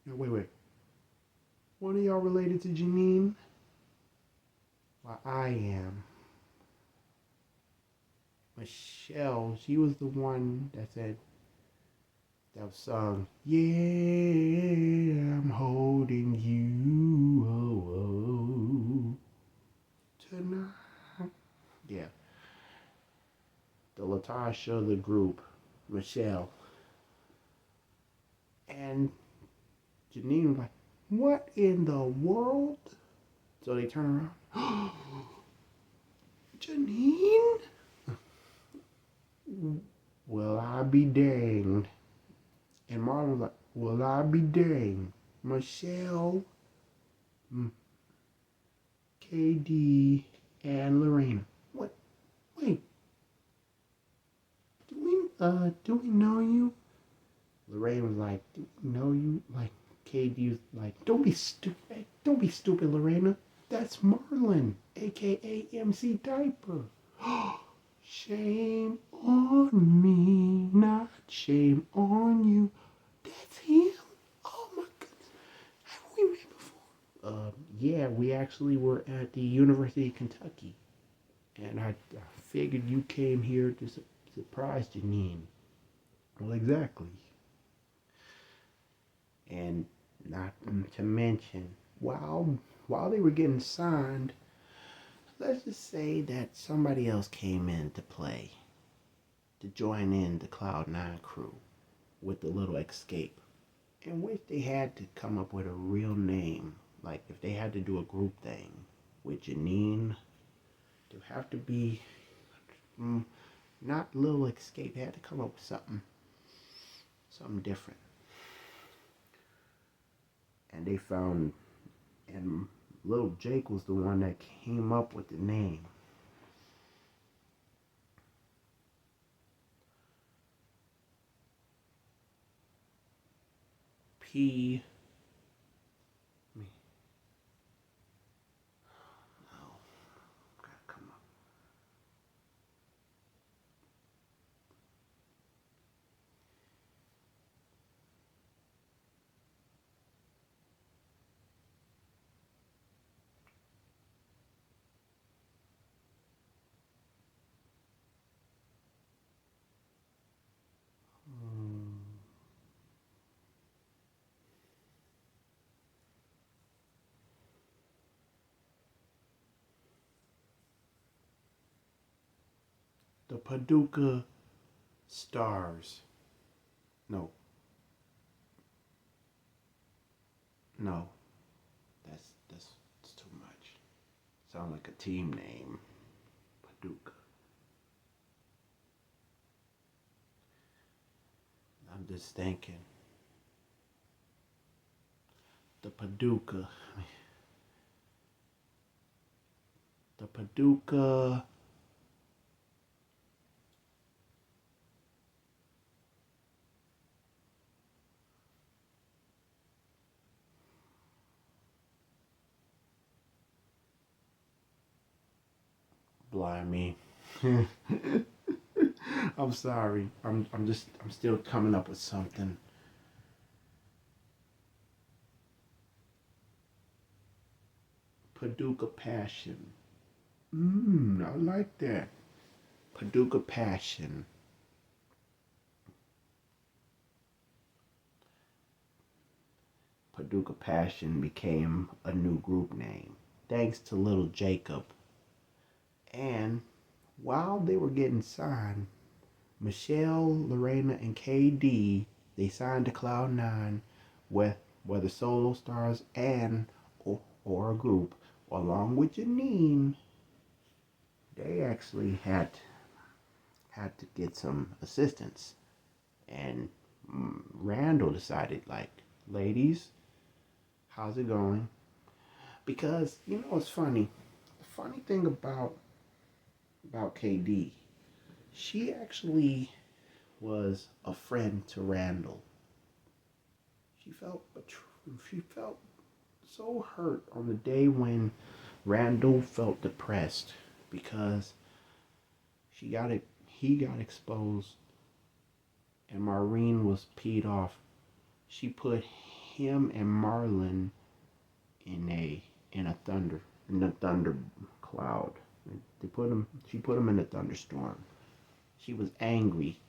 S1: no, wait. One of y'all related to Janine? Well, I am. Michelle, she was the one that sung, yeah, I'm holding you, tonight. Yeah. The Latasha of the group, Michelle. And Janine was like, what in the world? So they turn around. Janine? Well, I be danged. And Marlon was like, well, I be danged. Michelle, KD, and Lorena. What? Wait. Do we know you? Lorraine was like, do we know you? Like, KD was like, don't be stupid. Don't be stupid, Lorena. That's Marlon, a.k.a. MC Diaper. Shame on me, not shame on you. That's him. Oh my goodness. Have we met before? Yeah, we actually were at the University of Kentucky. And I figured you came here to surprise Janine. Well, exactly. And not to mention, while they were getting signed, let's just say that somebody else came in to play, to join in the Cloud9 crew with the little escape, in which they had to come up with a real name. Like if they had to do a group thing with Janine, it would have to be not Little Escape. They had to come up with something different. And they found, and little Jake was the one that came up with the name. P. Me. No. Gotta come up. The Paducah Stars. No. That's too much. Sound like a team name. Paducah. I'm just thinking. The Paducah. The Paducah Blimey. I'm sorry. I'm still coming up with something. Paducah Passion. I like that. Paducah Passion. Paducah Passion became a new group name, thanks to little Jacob. And while they were getting signed, Michelle, Lorena, and KD, they signed to Cloud9, with whether solo stars and or a group, along with Janine. They actually had to get some assistance, and Randall decided, like, ladies, how's it going? Because it's funny. The funny thing about KD, she actually was a friend to Randall. She felt so hurt on the day when Randall felt depressed because he got exposed and Maureen was peed off. She put him and Marlon in a thunder cloud. She put him in a thunderstorm. She was angry,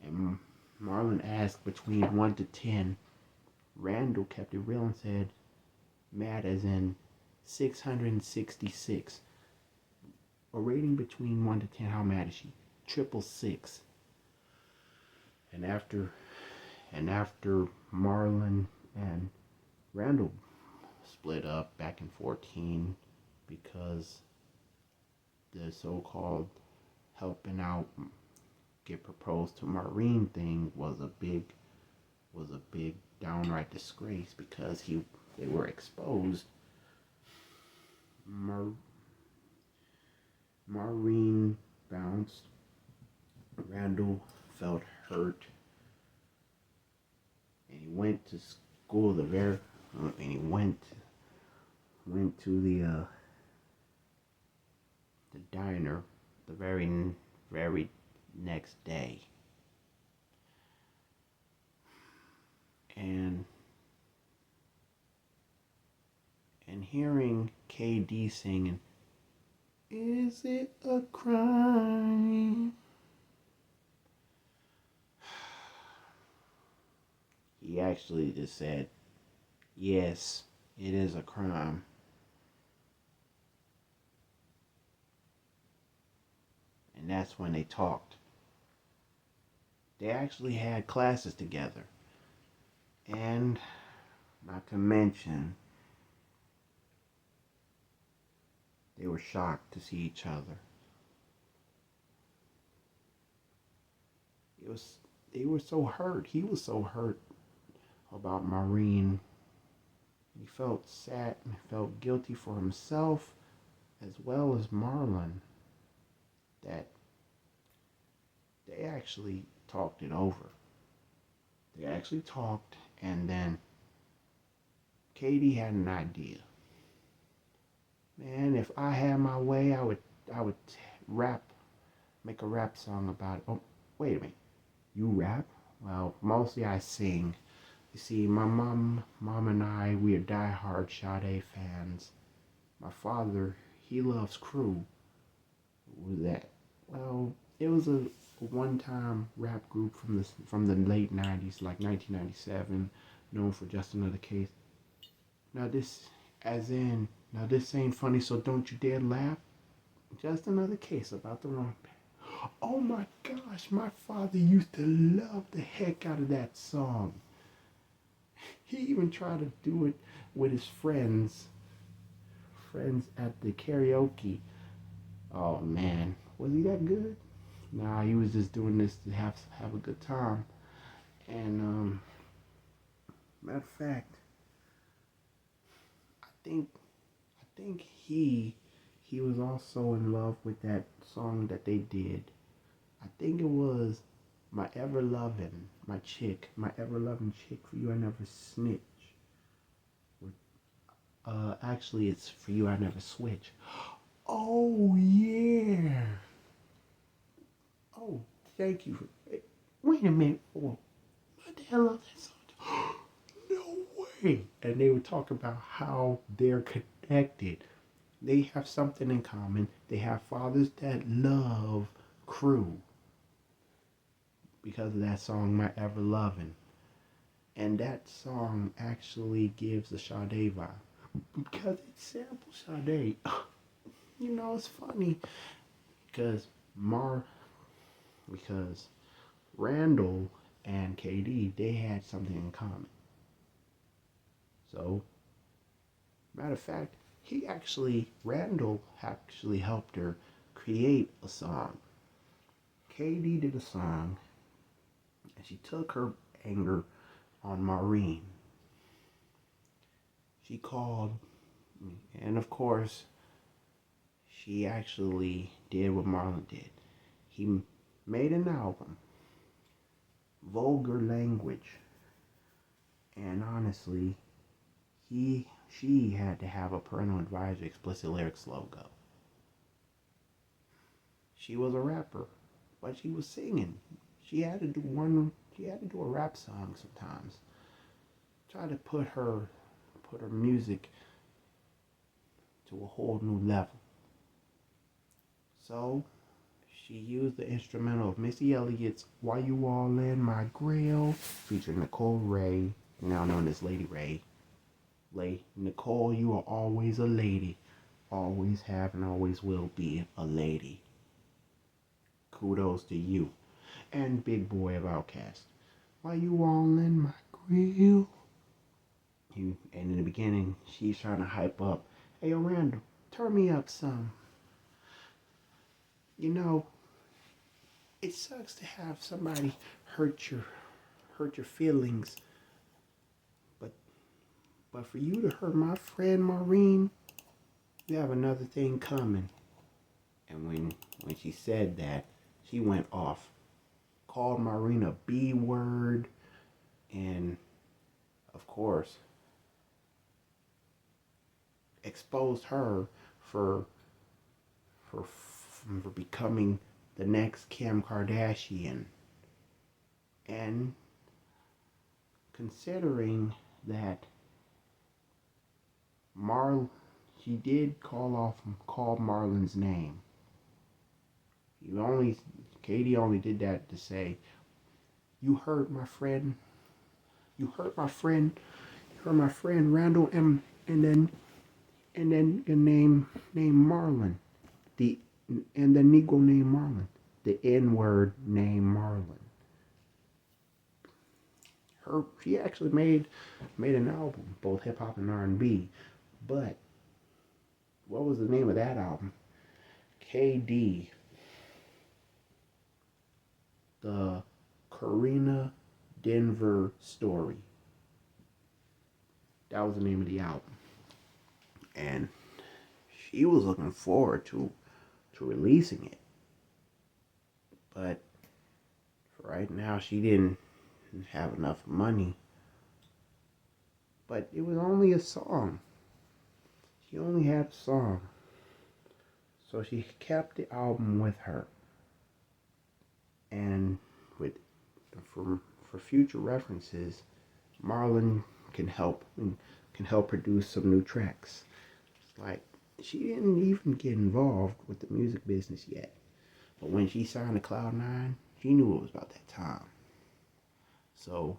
S1: and Marlon asked between 1 to 10. Randall kept it real and said, mad as in 666. A rating between 1 to 10, how mad is she? 666. And after Marlon and Randall split up back in 14 because the so-called helping out get proposed to Maureen thing was a big downright disgrace because they were exposed. Maureen bounced. Randall felt hurt, and he went to school and he went to the diner the very next day. And hearing KD singing, "Is it a crime?" He actually just said, "Yes, it is a crime." And that's when they talked. They actually had classes together. And not to mention, they were shocked to see each other. They were so hurt. He was so hurt about Maureen. He felt sad and felt guilty for himself as well as Marlon, that they actually talked it over. They actually talked, and then Katie had an idea. Man, if I had my way, I would make a rap song about it. Oh, wait a minute. You rap? Well, mostly I sing. You see, my mom and I, we are diehard Sade fans. My father, he loves Crew. What was that? Well, it was a one-time rap group from the late 90s, like 1997, known for Just Another Case. Now this ain't funny, so don't you dare laugh. Just another case about the wrong path. Oh my gosh, my father used to love the heck out of that song. He even tried to do it with his friends at the karaoke. Oh man, was he that good? Nah, he was just doing this to have a good time. And matter of fact, I think he was also in love with that song that they did. I think it was my ever loving chick for you I never snitch. Actually, it's for you I never switch. Oh, yeah. Oh, thank you. Wait a minute. What the hell is that song? No way. And they were talking about how they're connected. They have something in common. They have fathers that love crew because of that song, My Ever Lovin'. And that song actually gives the Sade vibe because it samples Sade. You know, it's funny because because Randall and KD, they had something in common. So, matter of fact, Randall actually helped her create a song. KD did a song, and she took her anger on Maureen. She called, and of course, she actually did what Marlon did. He made an album, vulgar language, and honestly, she had to have a parental advisory explicit lyrics logo. She was a rapper, but she was singing. She had to do a rap song sometimes. Try to put her music to a whole new level. So she used the instrumental of Missy Elliott's Why You All in My Grill, featuring Nicole Ray, now known as Lady Ray. Nicole, you are always a lady. Always have and always will be a lady. Kudos to you. And Big Boy of Outkast. Why you all in my grill? And in the beginning, she's trying to hype up. Hey, yo, Randall, turn me up some. You know, it sucks to have somebody hurt your feelings. But for you to hurt my friend Maureen, you have another thing coming. And when she said that, she went off. Called Maureen a B word, and of course exposed her for becoming the next Kim Kardashian. And considering that she did call Marlon's name. Katie only did that to say, you hurt my friend Randall, and then your name Marlon. And the Negro named Marlon. The N-word named Marlon. She actually made an album, both hip hop and R&B. But what was the name of that album? KD. The Karina Denver Story. That was the name of the album. And she was looking forward to releasing it. But for right now, she didn't have enough money. But it was only a song. She only had a song. So she kept the album with her. And for future references, Marlon can help produce some new tracks. It's like she didn't even get involved with the music business yet. But when she signed to Cloud9, she knew it was about that time. So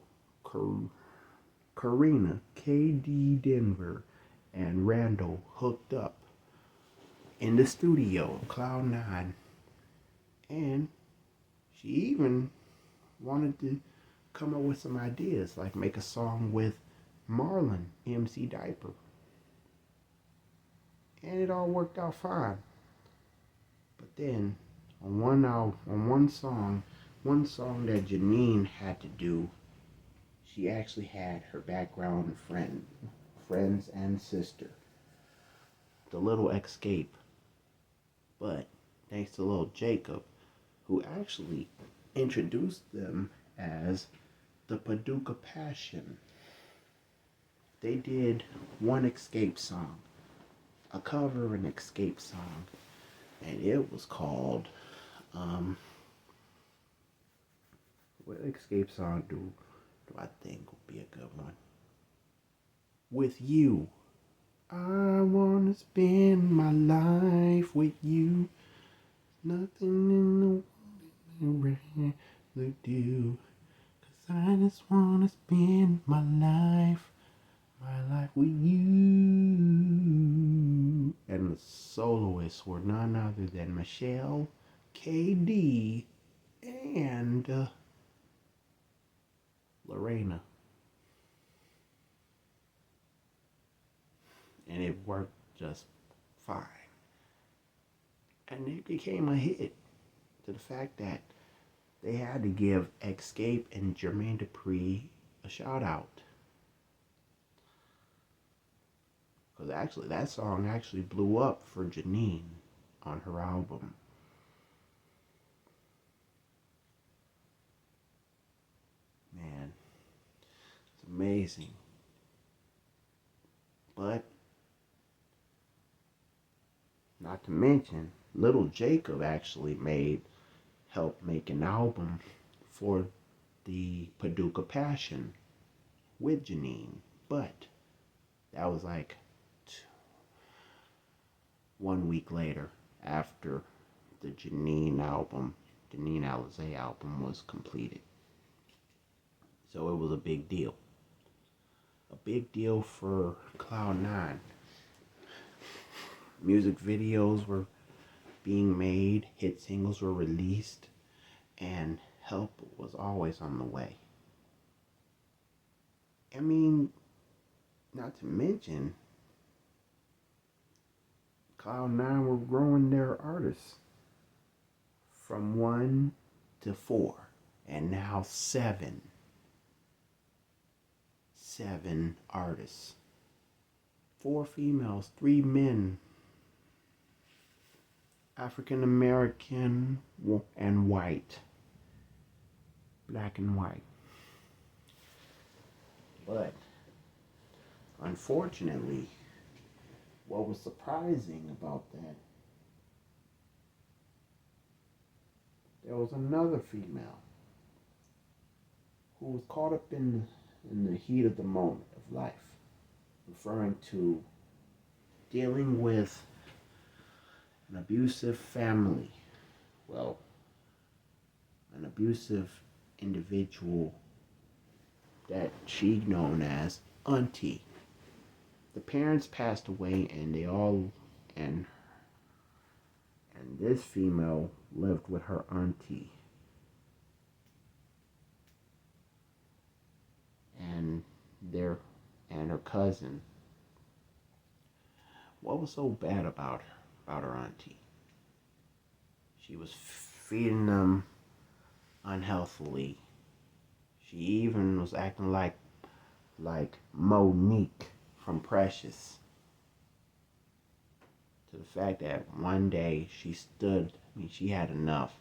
S1: Karina, KD Denver, and Randall hooked up in the studio of Cloud9. And she even wanted to come up with some ideas, like make a song with Marlon, MC Diaper. And it all worked out fine. But then, on one song that Janine had to do, she actually had her background friends and sister, the little Escape. But thanks to little Jacob, who actually introduced them as the Paducah Passion. They did one Escape song. a cover of an Escape song, and it was called, what Escape song do I think would be a good one? With You. I wanna spend my life with you. Nothing in the world I'd rather do. 'Cause I just wanna spend my life with you. And the soloists were none other than Michelle, KD, and Lorena. And it worked just fine. And it became a hit to the fact that they had to give Escape and Jermaine Dupri a shout out. Because actually, that song actually blew up for Janine on her album. Man, it's amazing. But, not to mention, Little Jacob actually helped make an album for the Paducah Passion with Janine. But that was like 1 week later, after the Janine Alizé album was completed. So it was a big deal. A big deal for Cloud9. Music videos were being made, hit singles were released, and help was always on the way. I mean, not to mention, Cloud9 were growing their artists from 1 to 4, and now 7. 7 artists. 4 females, 3 men. African American and white. Black and white. But, unfortunately, what was surprising about that, there was another female who was caught up in the heat of the moment of life, referring to dealing with an abusive family. Well, an abusive individual that she known as Auntie. The parents passed away, and and this female lived with her auntie. And her cousin. What was so bad about her auntie? She was feeding them unhealthily. She even was acting like Monique from Precious. To the fact that one day she had enough.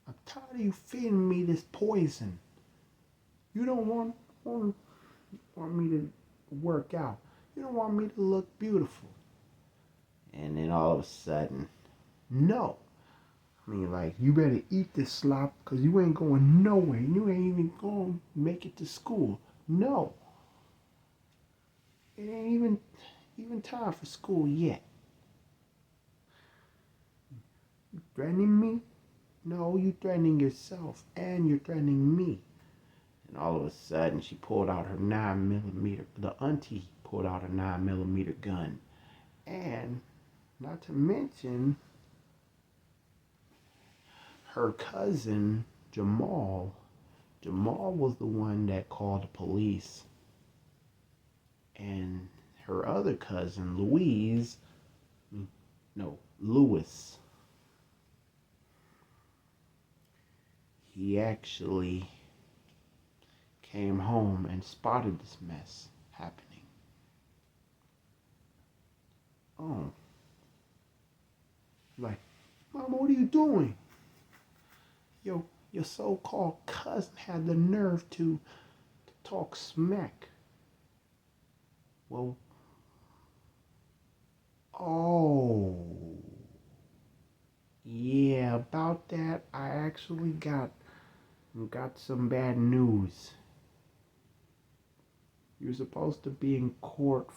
S1: I'm tired of you feeding me this poison. You don't want me to work out. You don't want me to look beautiful. And then all of a sudden, no. I mean, like, you better eat this slop because you ain't going nowhere. You ain't even going to make it to school. No. It ain't even time for school yet. You threatening me? No, you threatening yourself and you're threatening me. And all of a sudden, she pulled out her 9mm. The auntie pulled out a 9mm gun. And, not to mention, her cousin, Jamal was the one that called the police. And her other cousin, Louis, he actually came home and spotted this mess happening. Oh. Like, Mama, what are you doing? Your so-called cousin had the nerve to talk smack. Well, Oh, yeah, about that, I actually got some bad news. You're supposed to be in court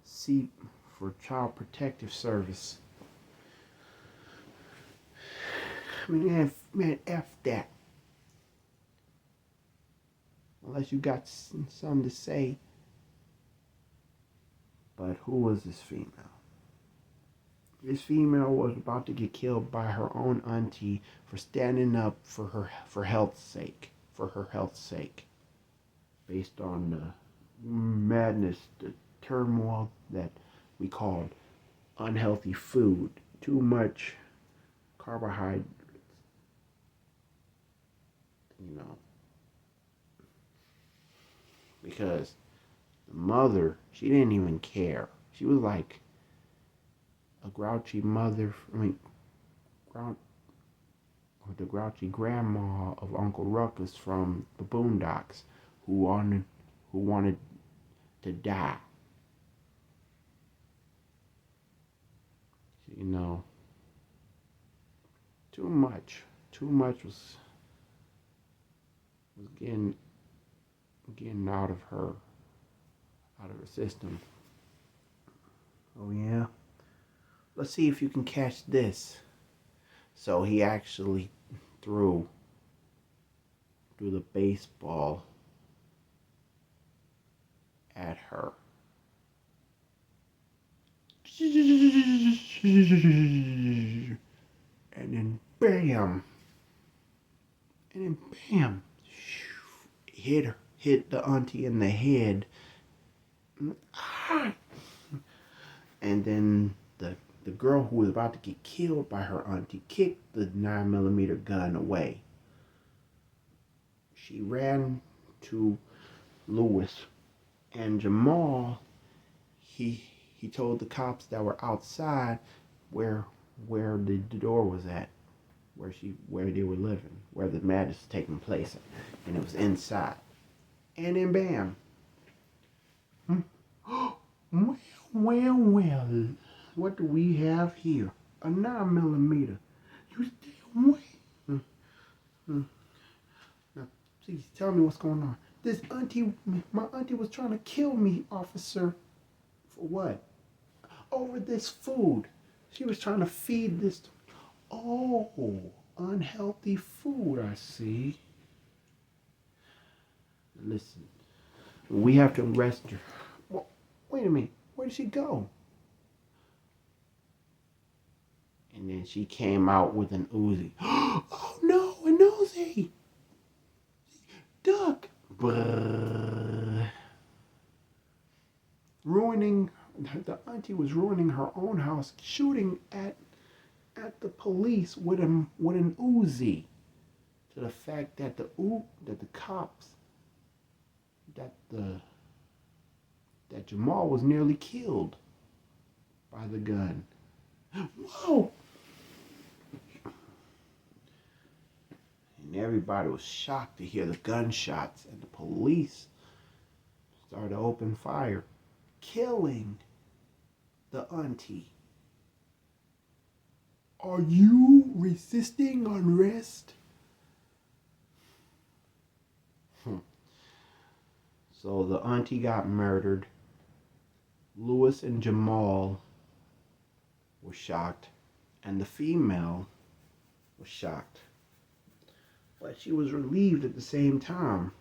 S1: see for child protective service. I mean, man, F that. Unless you got something to say. But who was this female? This female was about to get killed by her own auntie for standing up for health's sake, for her health's sake, based on the madness, the turmoil that we called unhealthy food, too much carbohydrates, you know, because the mother, she didn't even care. She was like a grouchy mother, the grouchy grandma of Uncle Ruckus from the Boondocks, who wanted to die. You know, too much was getting out of her system. Oh yeah, let's see if you can catch this. So he actually threw the baseball at her. And then bam. And then bam. Hit the auntie in the head. And then the girl who was about to get killed by her auntie kicked the 9mm gun away. She ran to Lewis, and Jamal, he told the cops that were outside where the door was at, where they were living, where the madness was taking place, and it was inside. And then bam. Well, what do we have here? A 9mm. You stay away. Now, please tell me what's going on. My auntie was trying to kill me, officer. For what? Over this food. She was trying to feed this. Oh, unhealthy food, I see. Listen, we have to arrest her. Well, wait a minute. Where did she go? And then she came out with an Uzi. Oh no, an Uzi! Duck! Brrr. The auntie was ruining her own house, shooting at the police with an Uzi. To the fact that the cops, that Jamal was nearly killed by the gun. Whoa! And everybody was shocked to hear the gunshots, and the police started to open fire, killing the auntie. Are you resisting arrest? So the auntie got murdered. Lewis and Jamal were shocked, and the female was shocked. But she was relieved at the same time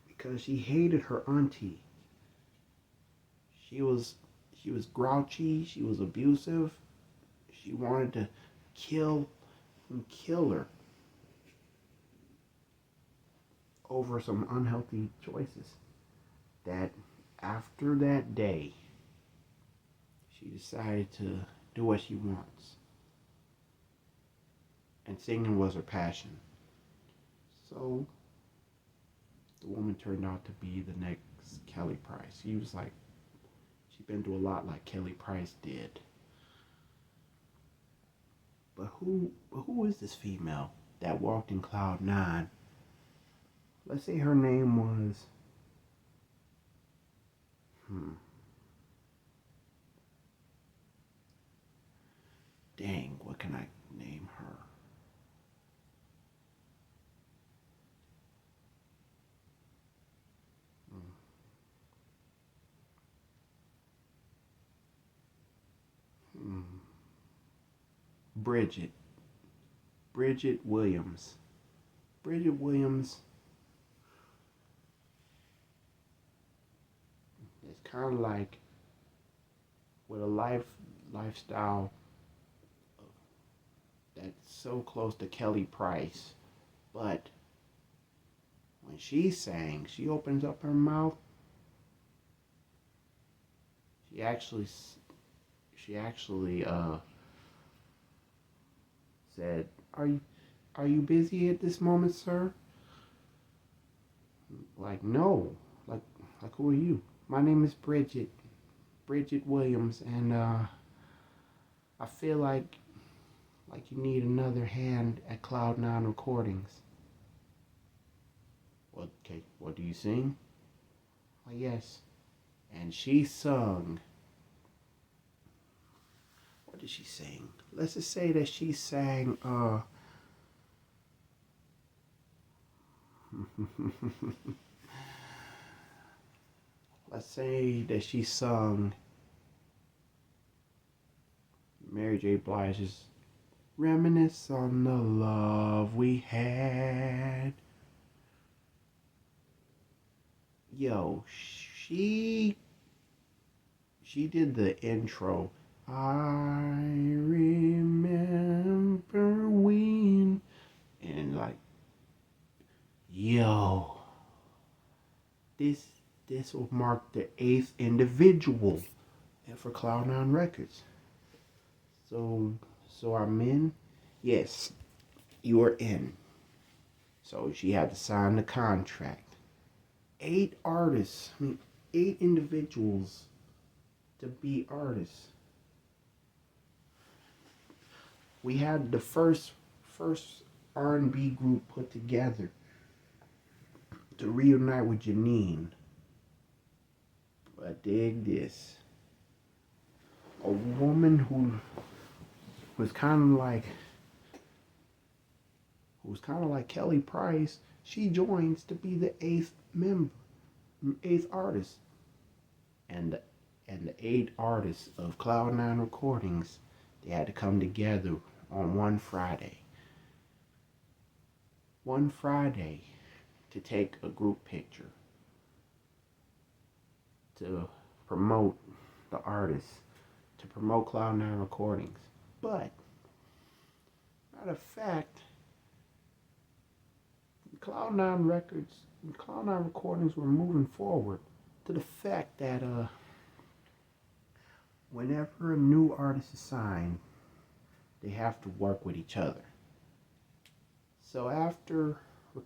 S1: because she hated her auntie. She was grouchy, she was abusive. She wanted to kill her over some unhealthy choices. That after that day, she decided to do what she wants. And singing was her passion. So the woman turned out to be the next Kelly Price. She'd been through a lot like Kelly Price did. But who is this female that walked in Cloud 9? Let's say her name was Dang, what can I name her? Hmm. Bridget. Bridget Williams. Bridget Williams is kind of like with a lifestyle that's so close to Kelly Price, but when she sang, she opens up her mouth. She actually she actually said, are you busy at this moment, sir?" Like, no. Like like who are you? My name is Bridget. Bridget Williams, and I feel like you need another hand at Cloud9 Recordings. Okay, what do you sing? Well, yes. And she sung. What did she sing? Let's just say that she sang, let's say that she sung Mary J. Blige's "Reminisce on the Love We Had." Yo, she did the intro. I remember when, and like, yo, this this will mark the eighth individual for Cloud9 Records. So I'm in. Yes, you are in. So she had to sign the contract. 8 artists, I mean 8 individuals to be artists. We had the first R&B group put together to reunite with Janine. But dig this. A woman was kind of like Kelly Price, she joins to be the eighth artist. And the 8 artists of Cloud9 Recordings, they had to come together on one Friday. One Friday to take a group picture to promote the artists, to promote Cloud9 Recordings. But, matter of fact, Cloud9 Records, Cloud9 Recordings were moving forward to the fact that whenever a new artist is signed, they have to work with each other. So after the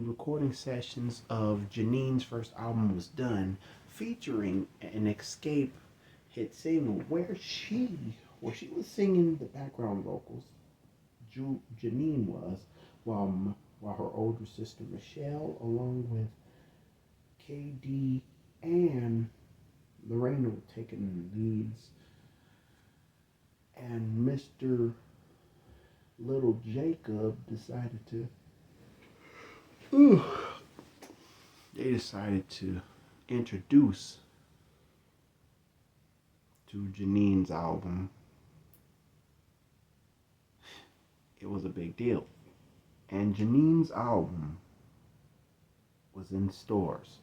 S1: recording sessions of Janine's first album was done, featuring an Escape hit single where she was singing the background vocals, Janine was, while her older sister Michelle, along with KD and Lorena, were taking leads, and Mr. Little Jacob decided to introduce to Janine's album. It was a big deal. And Janine's album was in stores.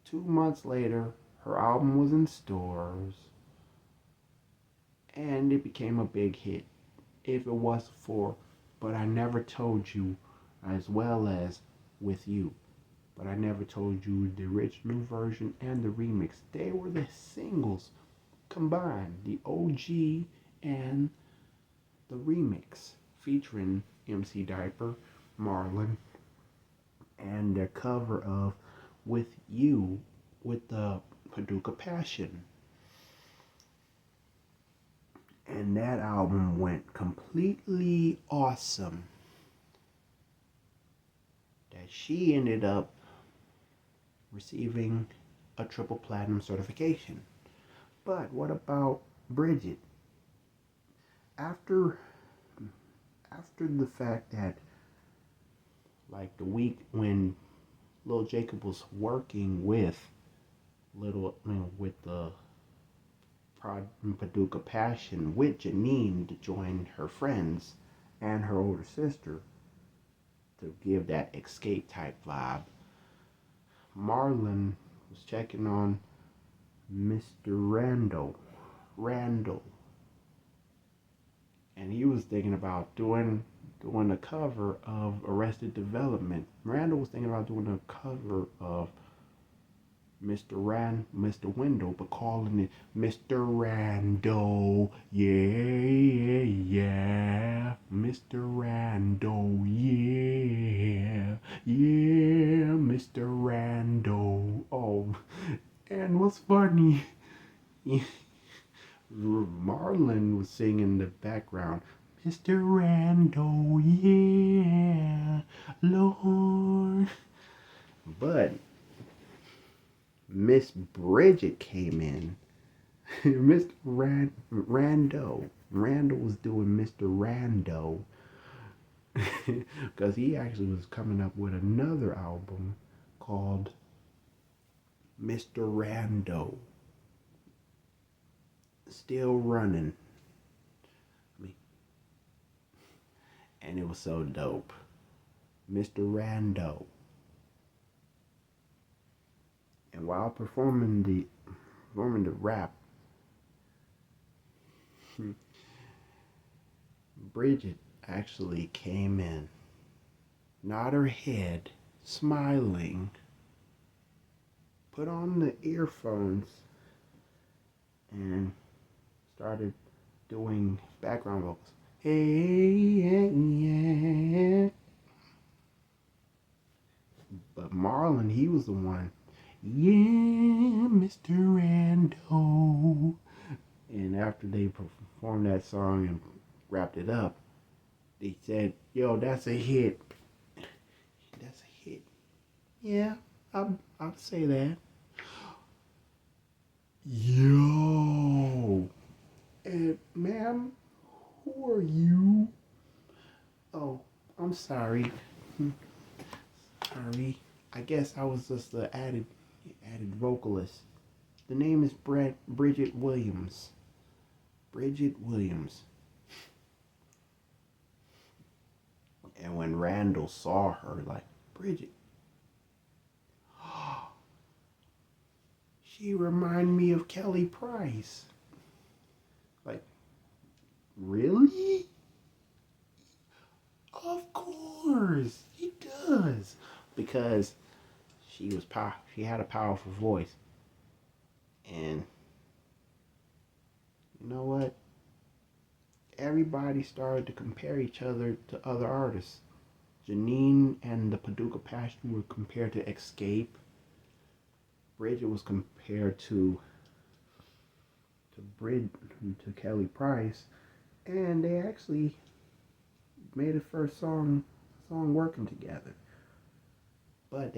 S1: 2 months later, her album was in stores, and it became a big hit. If it was for But I Never Told You, as well as With You. But I Never Told You, the original version and the remix, they were the singles combined, the OG and the remix, featuring MC Diaper, Marlon, and their cover of With You with the Paducah Passion. And that album went completely awesome. That she ended up receiving a triple platinum certification. But what about Bridget? After the fact that, like, the week when little Jacob was working with with the Paducah Passion with Janine to join her friends and her older sister to give that escape type vibe, Marlon was checking on Mr. Randall, and he was thinking about doing a cover of Arrested Development. Randall was thinking about doing a cover of Mr. Wendell, but calling it Mr. Randall. Yeah, yeah. Mr. Randall. Yeah, yeah. Mr. Randall. Oh, and what's funny? Marlon was singing in the background. Mr. Randall, yeah, Lord. But Miss Bridget came in. Mr. Rando. Randall was doing Mr. Rando. Because he actually was coming up with another album called Mr. Rando. Still running. And it was so dope. Mr. Rando. And while performing the rap, Bridget actually came in, nodded her head, smiling, put on the earphones, and started doing background vocals. Hey, yeah, yeah. But Marlon, he was the one. Yeah, Mr. Rando. And after they performed that song and wrapped it up, they said, yo, that's a hit. That's a hit. Yeah, I'll say that. Yo. And ma'am, who are you? Oh, I'm sorry. Sorry. I guess I was just the added vocalist. The name is Bridget Williams. Bridget Williams. And when Randall saw her, like, Bridget, she reminded me of Kelly Price. Like, really? Of course, he does. Because she had a powerful voice. And you know what? Everybody started to compare each other to other artists. Janine and the Paducah Passion were compared to Escape. Bridget was compared to Kelly Price, and they actually made a first song working together. But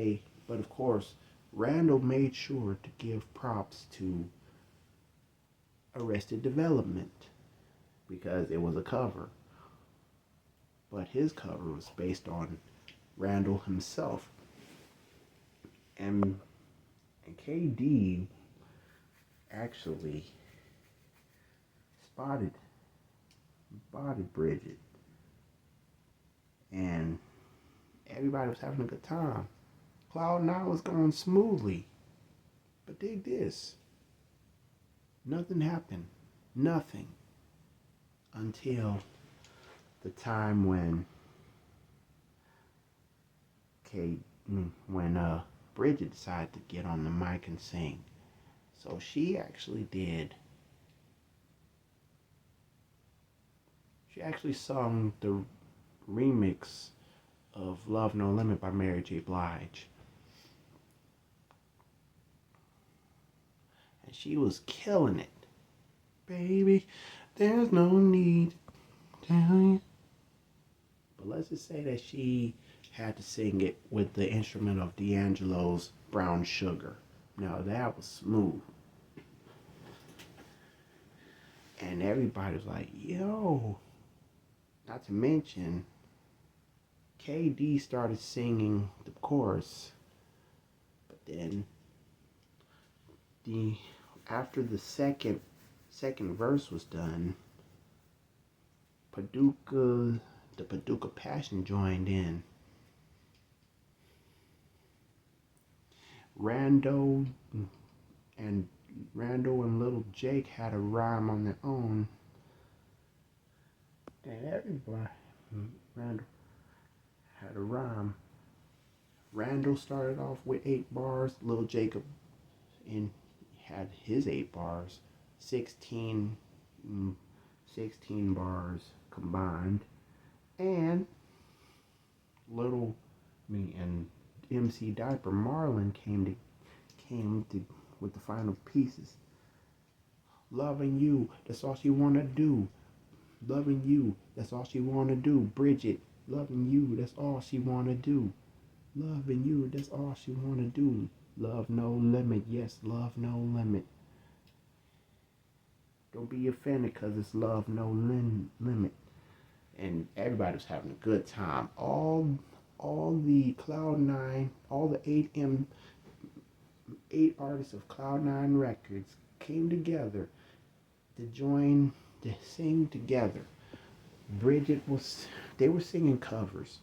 S1: of course, Randall made sure to give props to Arrested Development because it was a cover. But his cover was based on Randall himself. And KD actually spotted Bridget. And everybody was having a good time. Cloud9 was going smoothly. But dig this. Nothing happened. Nothing. Until the time when Bridget decided to get on the mic and sing. So she actually sung the remix of Love No Limit by Mary J. Blige. And she was killing it. Baby, there's no need to tell you. But let's just say that she had to sing it with the instrument of D'Angelo's Brown Sugar. Now that was smooth. And everybody was like, yo. Not to mention, KD started singing the chorus, but then the after the second verse was done, the Paducah Passion joined in. Rando and Little Jake had a rhyme on their own, and everybody. Randall had a rhyme. Randall started off with 8 bars. Little Jacob had his 8 bars. 16, 16 bars combined. And and MC Diaper Marlon came to with the final pieces. Loving you, that's all she wanna do. Loving you, that's all she wanna do. Bridget, loving you, that's all she wanna do. Loving you, that's all she wanna do. Love no limit, yes, love no limit. Don't be offended cause it's love no limit. And everybody was having a good time. All the Cloud9, all the 8 artists of Cloud9 Records came together to sing together. They were singing covers.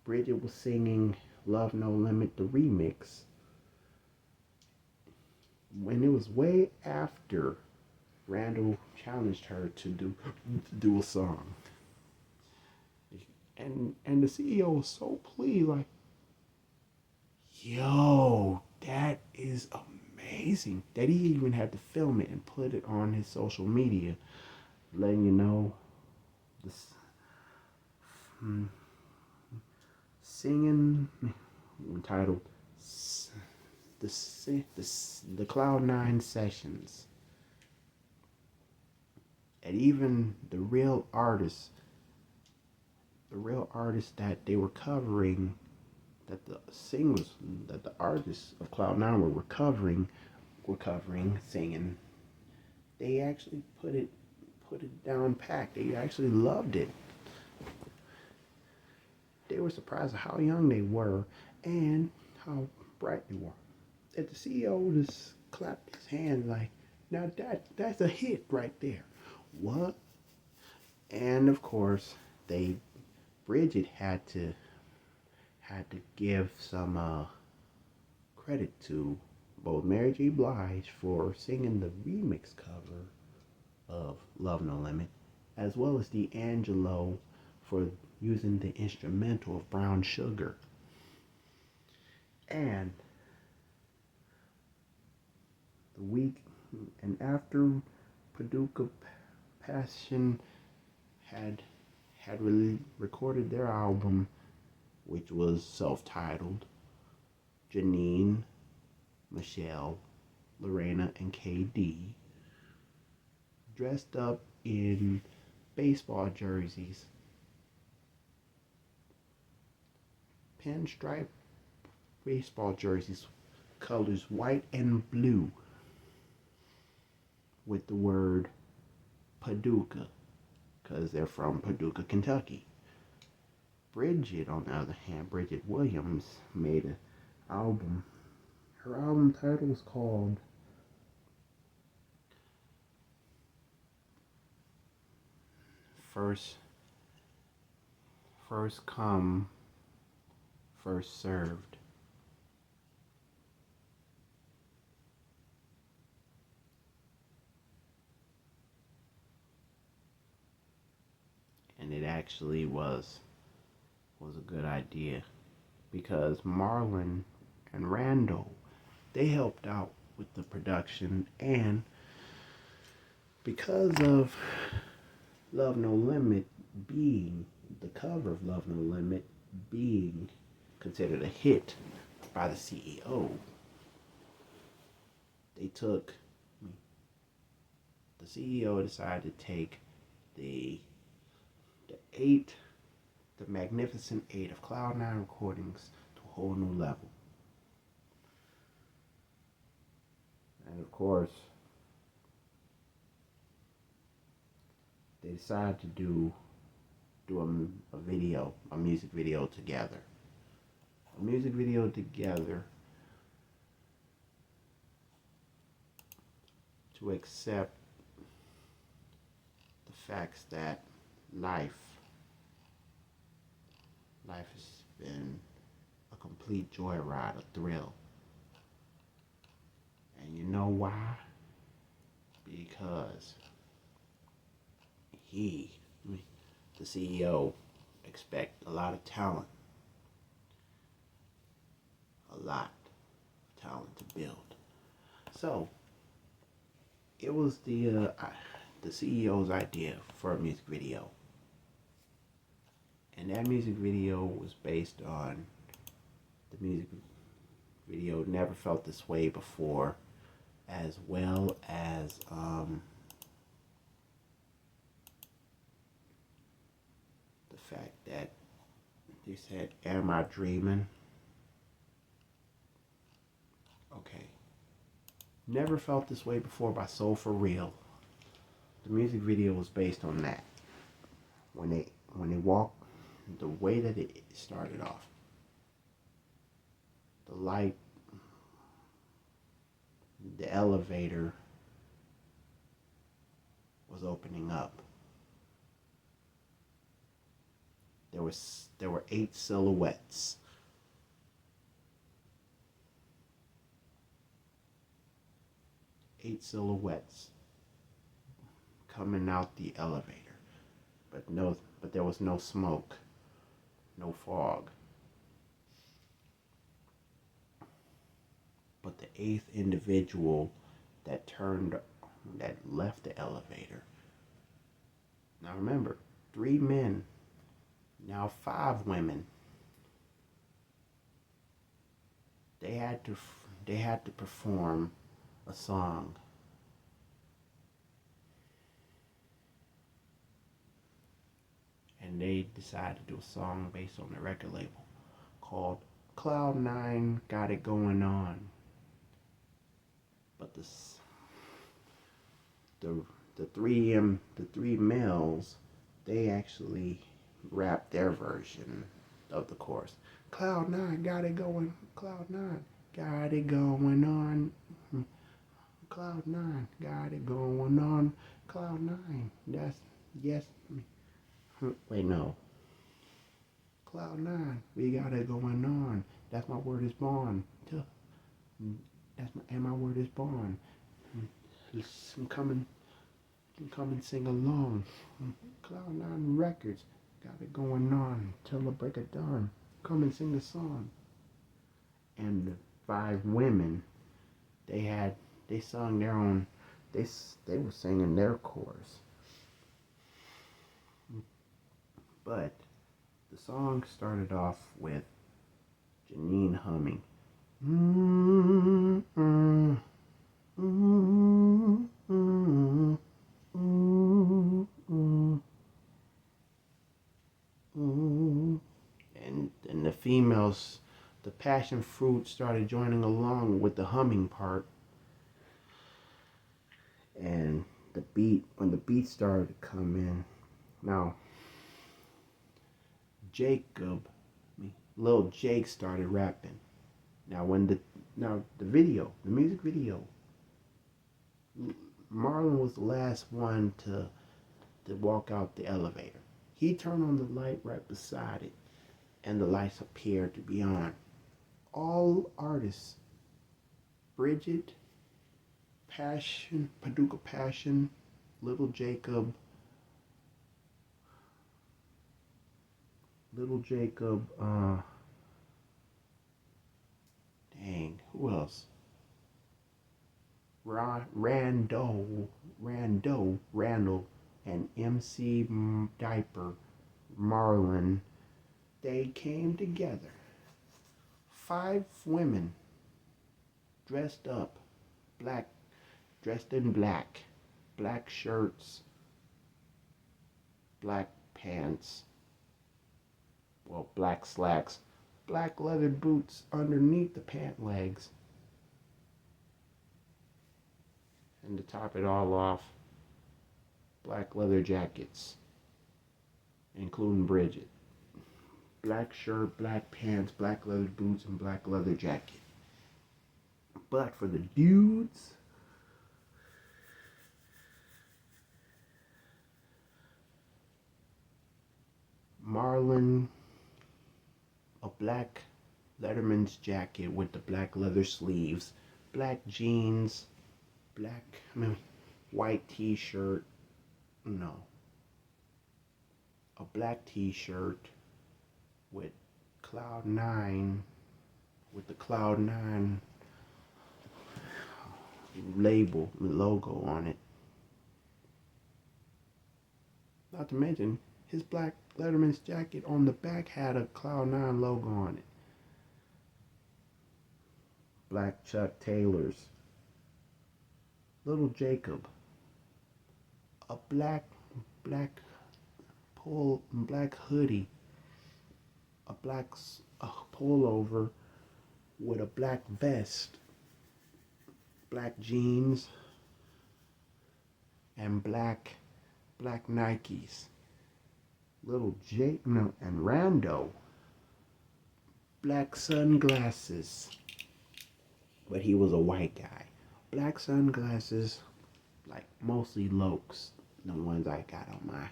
S1: Bridget was singing Love No Limit, the remix. When it was way after Randall challenged her to do a song. And the CEO was so pleased, like, yo, that is amazing. That he even had to film it and put it on his social media, letting you know this singing entitled the Cloud9 Sessions. And even the real artists that they were covering, that the artists of Cloud9 were covering, singing, they actually put it down packed. They actually loved it. They were surprised at how young they were and how bright they were. And the CEO just clapped his hands like, now that's a hit right there. What? And of course, Bridget had to give some credit to both Mary J. Blige for singing the remix cover of Love No Limit, as well as D'Angelo for using the instrumental of Brown Sugar. And after Paducah Passion had really recorded their album, which was self-titled, Janine, Michelle, Lorena, and KD dressed up in baseball jerseys, pinstripe baseball jerseys, colors white and blue, with the word Paducah, because they're from Paducah, Kentucky. Bridget, on the other hand, Bridget Williams, made an album. Her album title was called First Come, First Served. And it actually was a good idea, because Marlon and Randall, they helped out with the production, and because of Love No Limit being the cover of Love No Limit being considered a hit by the CEO, the CEO decided to take the Magnificent 8 of Cloud9 recordings to a whole new level. And of course, they decided to do a music video together. A music video together to accept the facts that life has been a complete joyride, a thrill. And you know why? Because the CEO, expect a lot of talent, to build. So it was the CEO's idea for a music video, and that music video was based on the music video Never Felt This Way Before, as well as the fact that they said, "Am I dreaming?" Okay. Never Felt This Way Before by Soul For Real. The music video was based on that. When they walked, the way that it started off, the light, the elevator was opening up. There were 8 silhouettes. 8 silhouettes coming out the elevator, but there was no smoke, no fog. But the 8th individual that left the elevator. Now remember, 3 men, now 5 women. They had to perform a song. And they decided to do a song based on the record label called Cloud 9 Got It Going On. But the three males, they actually rapped their version of the chorus. Cloud 9 got it going. Cloud 9 got it going on. Cloud 9 got it going on. Cloud 9. That's yes. Wait, no. Cloud 9, we got it going on. That's my word is born. And my word is born. Come and sing along. Cloud 9 Records got it going on till the break of dawn. Come and sing the song. And the 5 women, they sung their own. They were singing their chorus. But the song started off with Janine humming. And the females, the passion fruit, started joining along with the humming part. And when the beat started to come in, now Lil Jake started rapping. Now the music video, Marlon was the last one to walk out the elevator. He turned on the light right beside it, and the lights appeared to be on. All artists, Bridget, Passion, Paducah Passion, Little Jacob, who else? Randall, and MC Diaper, Marlon, they came together. 5 women dressed in black shirts, black pants, black slacks, black leather boots underneath the pant legs. And to top it all off, black leather jackets, including Bridget. Black shirt, black pants, black leather boots, and black leather jacket. But for the dudes, Marlon, a black Letterman's jacket with the black leather sleeves, black jeans, white t-shirt, no, a black t-shirt with Cloud 9, with the Cloud 9 logo on it. Not to mention, his black Letterman's jacket on the back had a Cloud 9 logo on it. Black Chuck Taylors. Little Jacob. A black hoodie. A black pullover with a black vest. Black jeans. And black Nikes. And Rando, black sunglasses, but he was a white guy. Black sunglasses, like mostly Lokes, the ones I got on my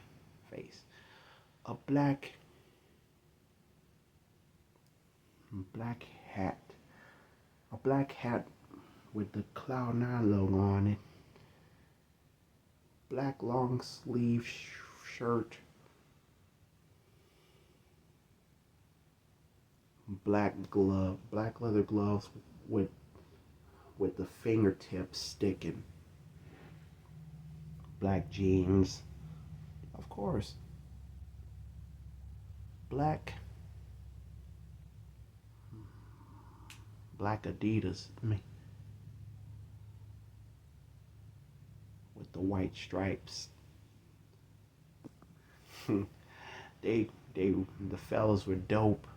S1: face. A black hat with the Cloud 9 logo on it. Black long sleeve shirt. Black leather gloves with the fingertips sticking. Black jeans, of course. Black Adidas, with the white stripes. The fellas were dope.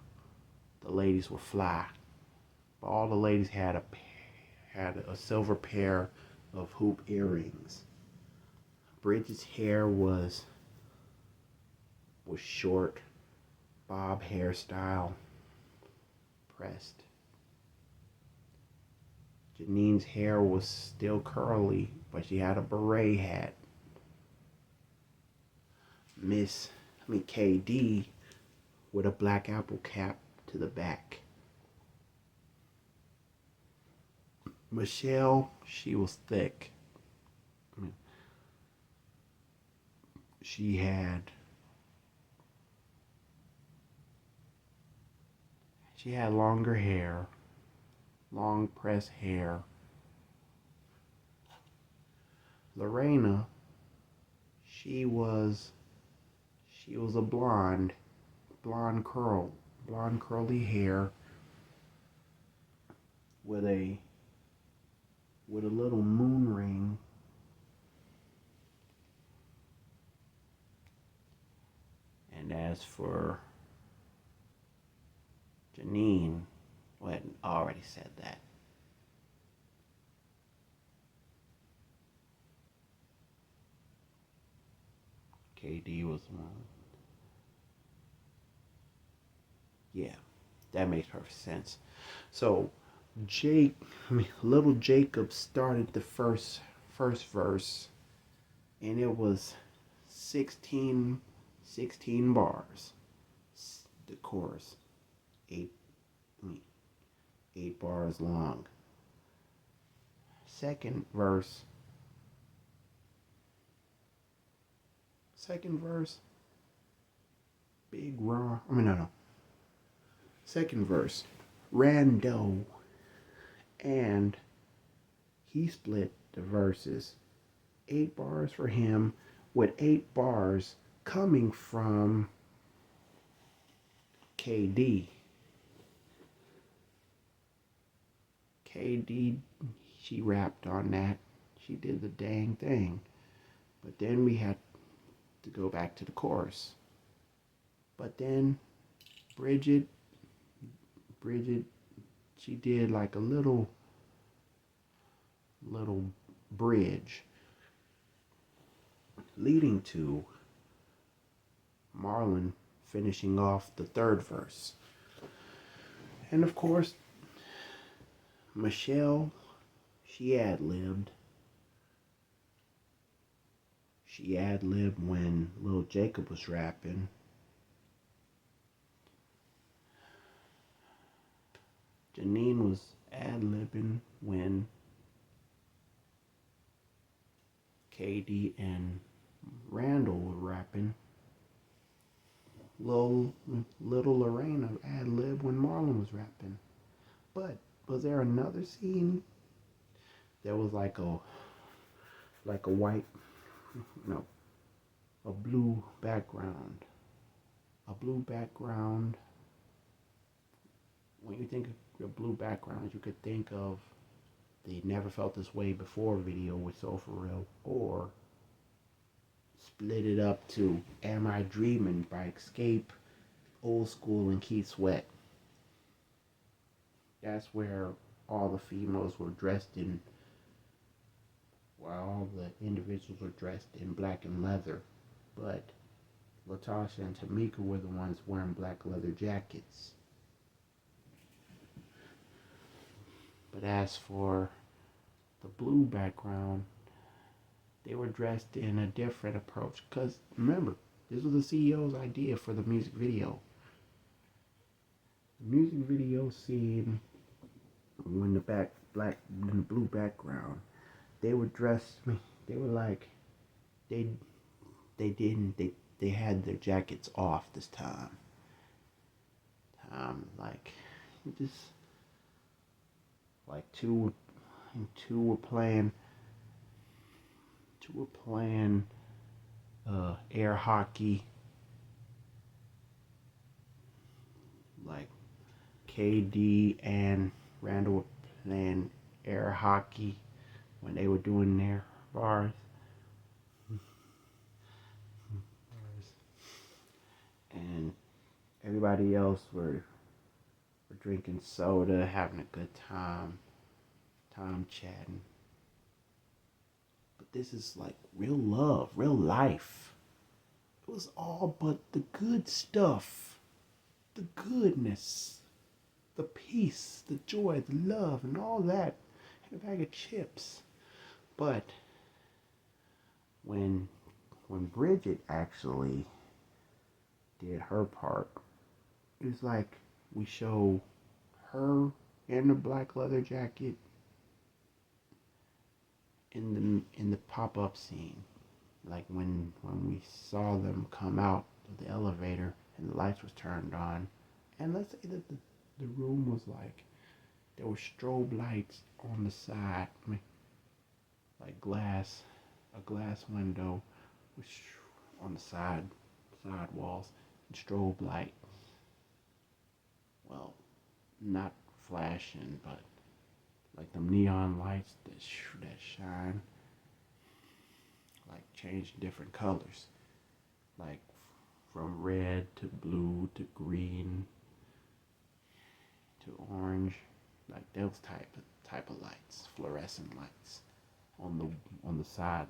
S1: The ladies were fly. But all the ladies had a silver pair of hoop earrings. Bridget's hair was short, bob hairstyle, pressed. Janine's hair was still curly, but she had a beret hat. KD with a black apple cap to the back. Michelle, she was thick. She had longer hair, long pressed hair. Lorena, she was a blonde curly hair with a little moon ring. And as for Janine, well, I already said that. KD was one. Yeah, that makes perfect sense. So little Jacob started the first verse, and it was 16 bars. The chorus, 8 bars long. Second verse, Big Ron. Second verse, Rando, and he split the verses. 8 bars for him, with 8 bars coming from KD. She rapped on that. She did the dang thing. But then we had to go back to the chorus. But then Bridget, she did like a little bridge. leading to Marlon finishing off the third verse. And of course, Michelle, she ad-libbed. She ad-libbed when Lil Jacob was rapping. Janine was ad-libbing when KD and Randall were rapping. Little Lorena ad-libbed when Marlon was rapping. But was there another scene? There was like a white, no, a blue background. A blue background. When you think of your blue background, you could think of the Never Felt This Way Before video with So For Real, or split it up to Am I Dreaming by Escape, Old School, and Keith Sweat. That's where all the females were dressed in, all the individuals were dressed in black and leather, but Latasha and Tamika were the ones wearing black leather jackets. But as for the blue background, they were dressed in a different approach. Because remember, this was the CEO's idea for the music video. The music video scene, when the blue background, they were dressed. They were like, they had their jackets off this time. Two were playing air hockey. Like KD and Randall were playing air hockey when they were doing their bars. And everybody else were drinking soda, having a good time chatting. But this is like real love, real life. It was all but the good stuff, the goodness, the peace, the joy, the love, and all that in a bag of chips. But when Bridget actually did her part, it was like we show her in the black leather jacket in the pop-up scene, like when we saw them come out of the elevator and the lights was turned on, and let's say that the room was like there were strobe lights on the side, like a glass window with on the side walls and strobe lights. Well, not flashing, but like them neon lights that shine, like change different colors, like from red to blue to green to orange, like those type of lights, fluorescent lights on the side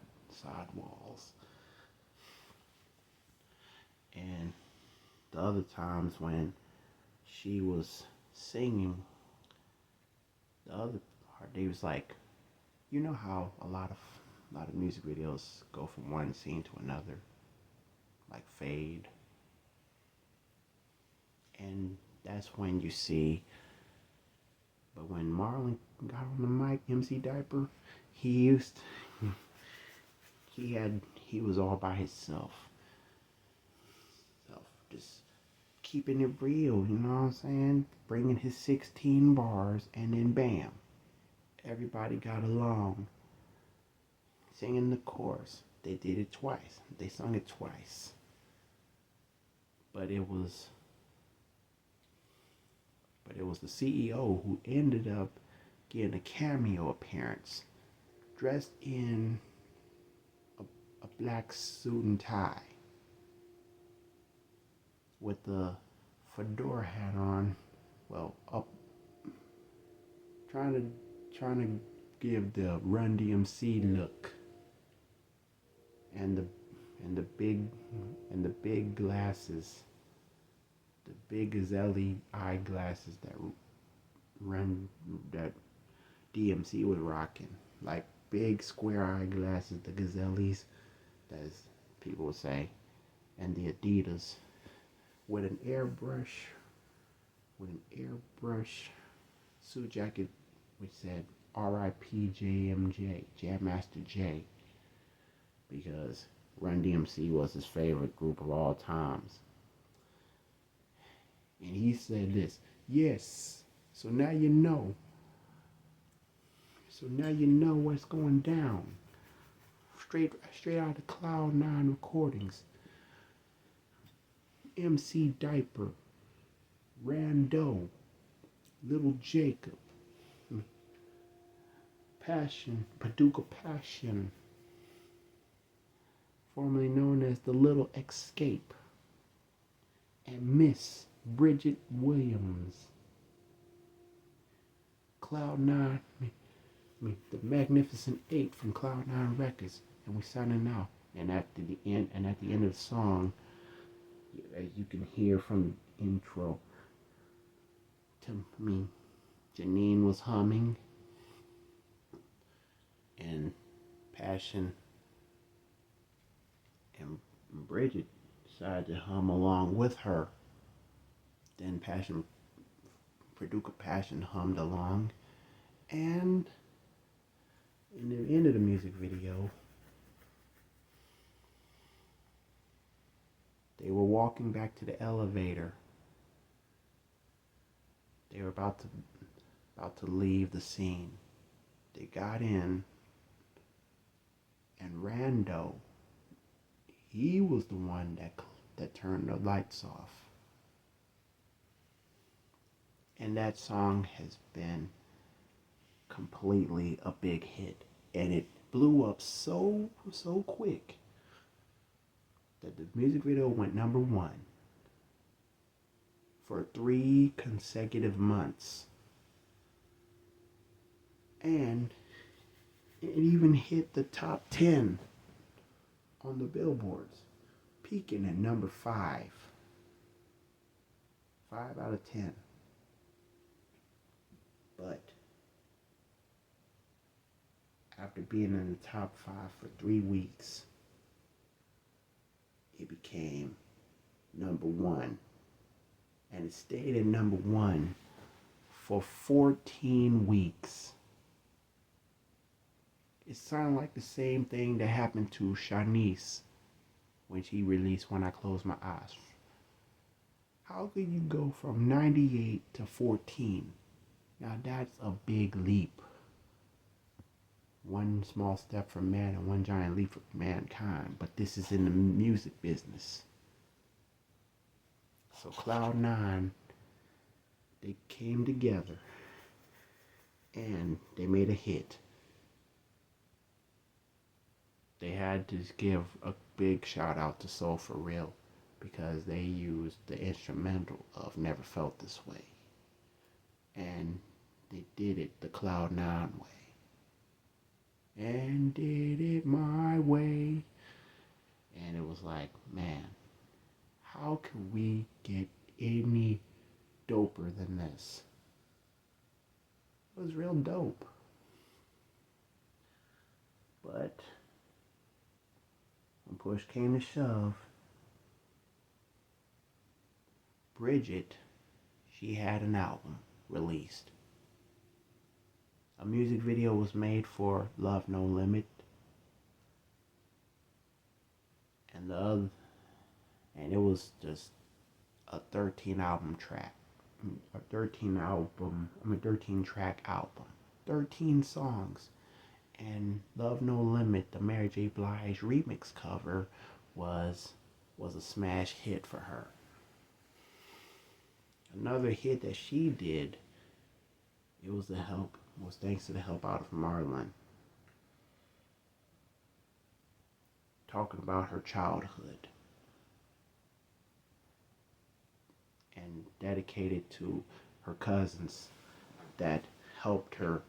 S1: walls. And the other times when she was singing, the other part, they was like, you know how a lot of music videos go from one scene to another, like fade, and that's when you see. But when Marlon got on the mic, MC Diaper, he was all by himself, just keeping it real, you know what I'm saying? Bringing his 16 bars, and then bam, everybody got along. Singing the chorus. They did it twice. They sung it twice. But it was the CEO who ended up getting a cameo appearance, dressed in a black suit and tie, with the fedora hat on, well, up, trying to give the Run DMC look, and and the big glasses, the big gazelle eyeglasses run that DMC was rocking, like big square eyeglasses, the gazelles, as people would say, and the Adidas with an airbrush suit jacket which said R.I.P. JMJ, Jam Master J, because Run DMC was his favorite group of all times. And he said this, yes, so now you know. So now you know what's going down. Straight out of Cloud9 recordings. MC Diaper, Rando, Little Jacob, Passion, Paducah Passion, formerly known as The Little Escape, and Miss Bridget Williams. Cloud9, the Magnificent Eight from Cloud9 Records, and we signing out. And at the end of the song, as you can hear from the intro, to me, Janine was humming, and Passion and Bridget decided to hum along with her. Then Paducah Passion hummed along, and in the end of the music video, they were walking back to the elevator. They were about to leave the scene. They got in, and Rando, he was the one that turned the lights off. And that song has been completely a big hit, and it blew up so quick that the music video went #1 for 3 consecutive months, and it even hit the top 10 on the billboards, peaking at number 5 out of 10. But after being in the top 5 for 3 weeks, it became #1. And it stayed at #1 for 14 weeks. It sounded like the same thing that happened to Shanice when she released When I Close My Eyes. How could you go from 98 to 14? Now that's a big leap. One small step for man and one giant leap for mankind. But this is in the music business. So Cloud9, they came together and they made a hit. They had to give a big shout out to Soul For Real, because they used the instrumental of Never Felt This Way. And they did it the Cloud9 way. And did it my way. And it was like, man, how can we get any doper than this? It was real dope. But when push came to shove, Bridget, she had an album released. A music video was made for Love No Limit. And it was just a 13 track album. 13 songs. And Love No Limit, the Mary J. Blige remix cover, was a smash hit for her. Another hit that she did, was thanks to the help out of Marlon. Talking about her childhood. And dedicated to her cousins that helped her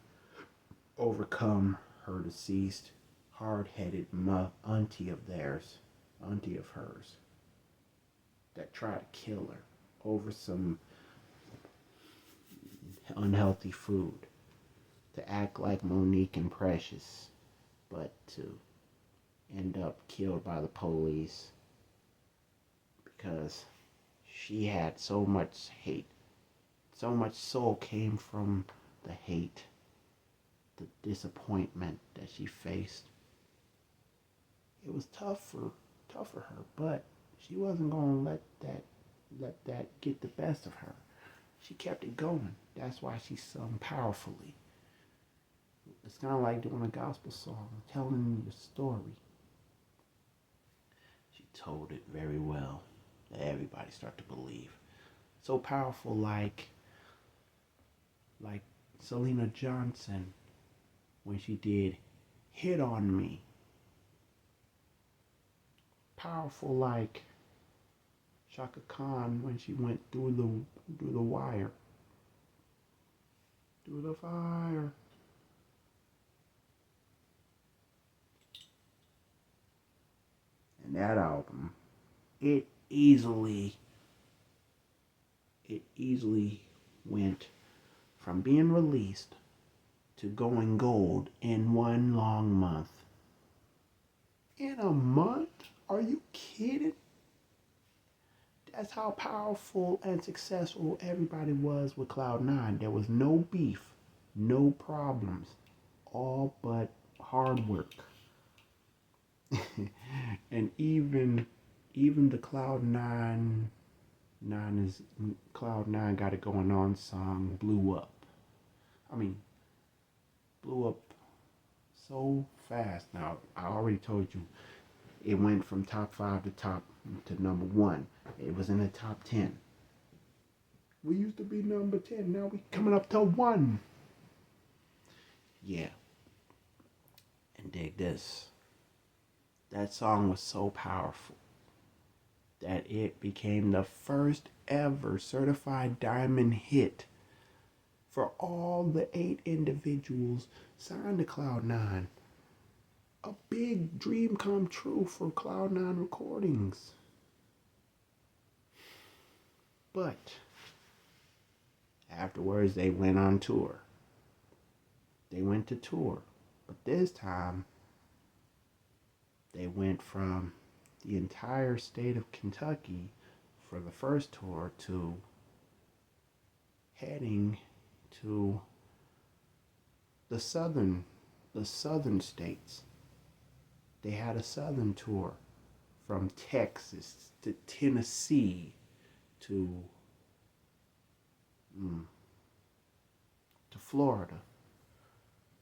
S1: overcome her deceased, hard-headed auntie of theirs auntie of hers that tried to kill her over some unhealthy food, to act like Monique and Precious, but to end up killed by the police because she had so much hate. So much soul came from the hate, the disappointment that she faced. It was tough for her, but she wasn't gonna let that get the best of her. She kept it going. That's why she sung powerfully. It's kind of like doing a gospel song, telling your story. She told it very well that everybody started to believe. So powerful, like Selena Johnson when she did "Hit on Me." Powerful like Shaka Khan when she went through the wire, through the fire. And that album, it easily it easily went from being released to going gold in one long month. In a month? Are you kidding? That's how powerful and successful everybody was with Cloud9. There was no beef, no problems, all but hard work. And even the Cloud9 got it going on song blew up. I mean, blew up so fast. Now, I already told you it went from top 5 to number 1. It was in the top 10. We used to be number 10. Now we coming up to 1. Yeah. And dig this. That song was so powerful that it became the first ever certified diamond hit for all the 8 individuals signed to Cloud9. A big dream come true for Cloud9 Recordings. But afterwards, they went on tour. They went to tour. But this time, they went from the entire state of Kentucky for the first tour to heading to the southern states. They had a southern tour from Texas to Tennessee to Florida,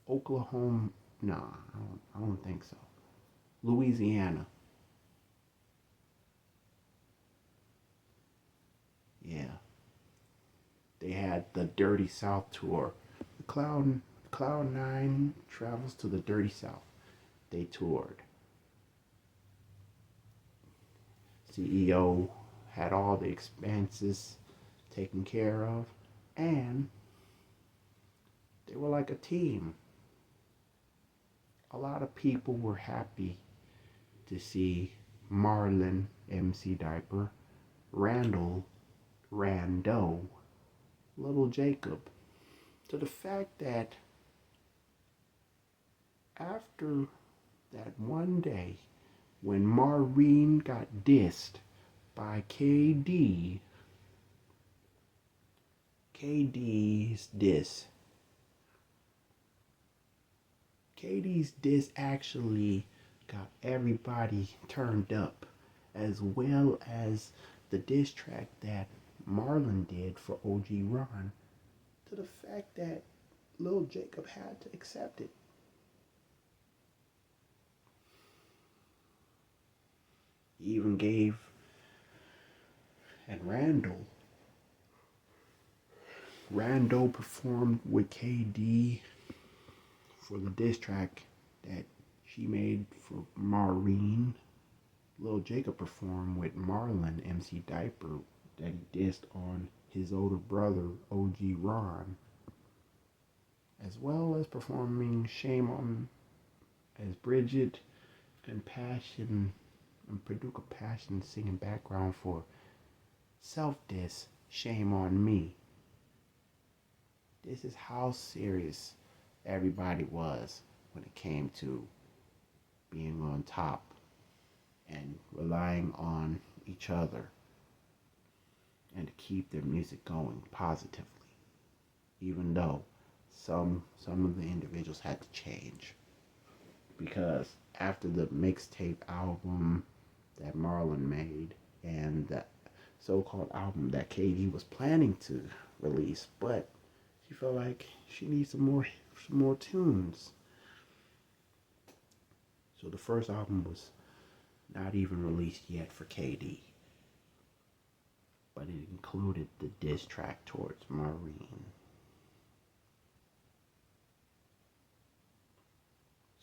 S1: Oklahoma. No, I don't think so. Louisiana. Yeah. They had the Dirty South tour. The Cloud9 travels to the Dirty South. They toured. CEO had all the expenses taken care of, and they were like a team. A lot of people were happy to see Marlon, MC Diaper, Randall, Rando, Little Jacob, to the fact that after that one day when Maureen got dissed by KD's diss actually got everybody turned up, as well as the diss track that Marlon did for OG Ron, to the fact that Lil Jacob had to accept it. He even gave, and Rando performed with KD for the diss track that she made for Maureen. Lil Jacob performed with Marlon, MC Diaper, that he dissed on his older brother, OG Ron, as well as performing Shame on as Bridget and Passion and Paducah passion singing background for self-diss, shame on me. This is how serious everybody was when it came to being on top and relying on each other and to keep their music going positively, even though some of the individuals had to change, because after the mixtape album that Marlon made and the so-called album that KD was planning to release, but she felt like she needs some more tunes. So the first album was not even released yet for KD, but it included the diss track towards Maureen.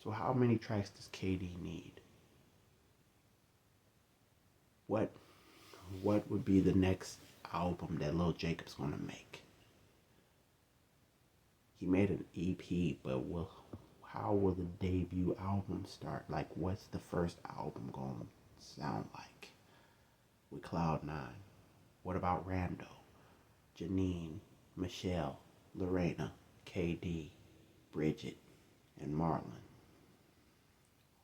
S1: So how many tracks does KD need? What would be the next album that Lil Jacob's gonna make? He made an EP, but how will the debut album start? Like, what's the first album gonna sound like? With Cloud9. What about Rando, Janine, Michelle, Lorena, KD, Bridget, and Marlon?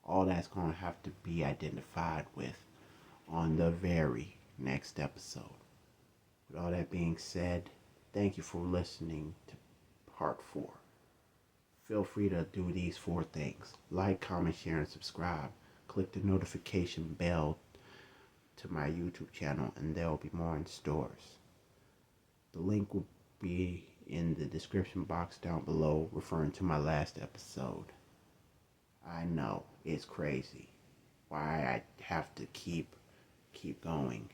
S1: All that's gonna have to be identified with on the very next episode. With all that being said, thank you for listening to part 4. Feel free to do these 4 things: like, comment, share, and subscribe. Click the notification bell to my YouTube channel, and there will be more in stores. The link will be in the description box down below, referring to my last episode. I know, it's crazy why I have to keep going,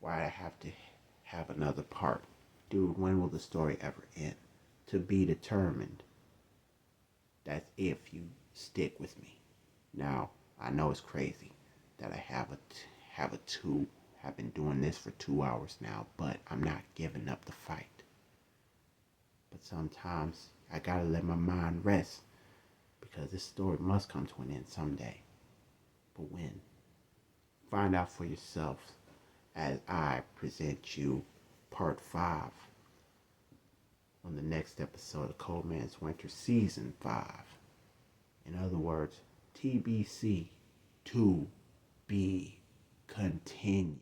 S1: why I have to have another part. Dude, when will the story ever end? To be determined. That's if you stick with me. Now, I know it's crazy that I have been doing this for 2 hours now, but I'm not giving up the fight. But sometimes I gotta let my mind rest, because this story must come to an end someday. But when? Find out for yourself as I present you part 5 on the next episode of Cold Man's Winter Season 5. In other words, TBC, to be continued.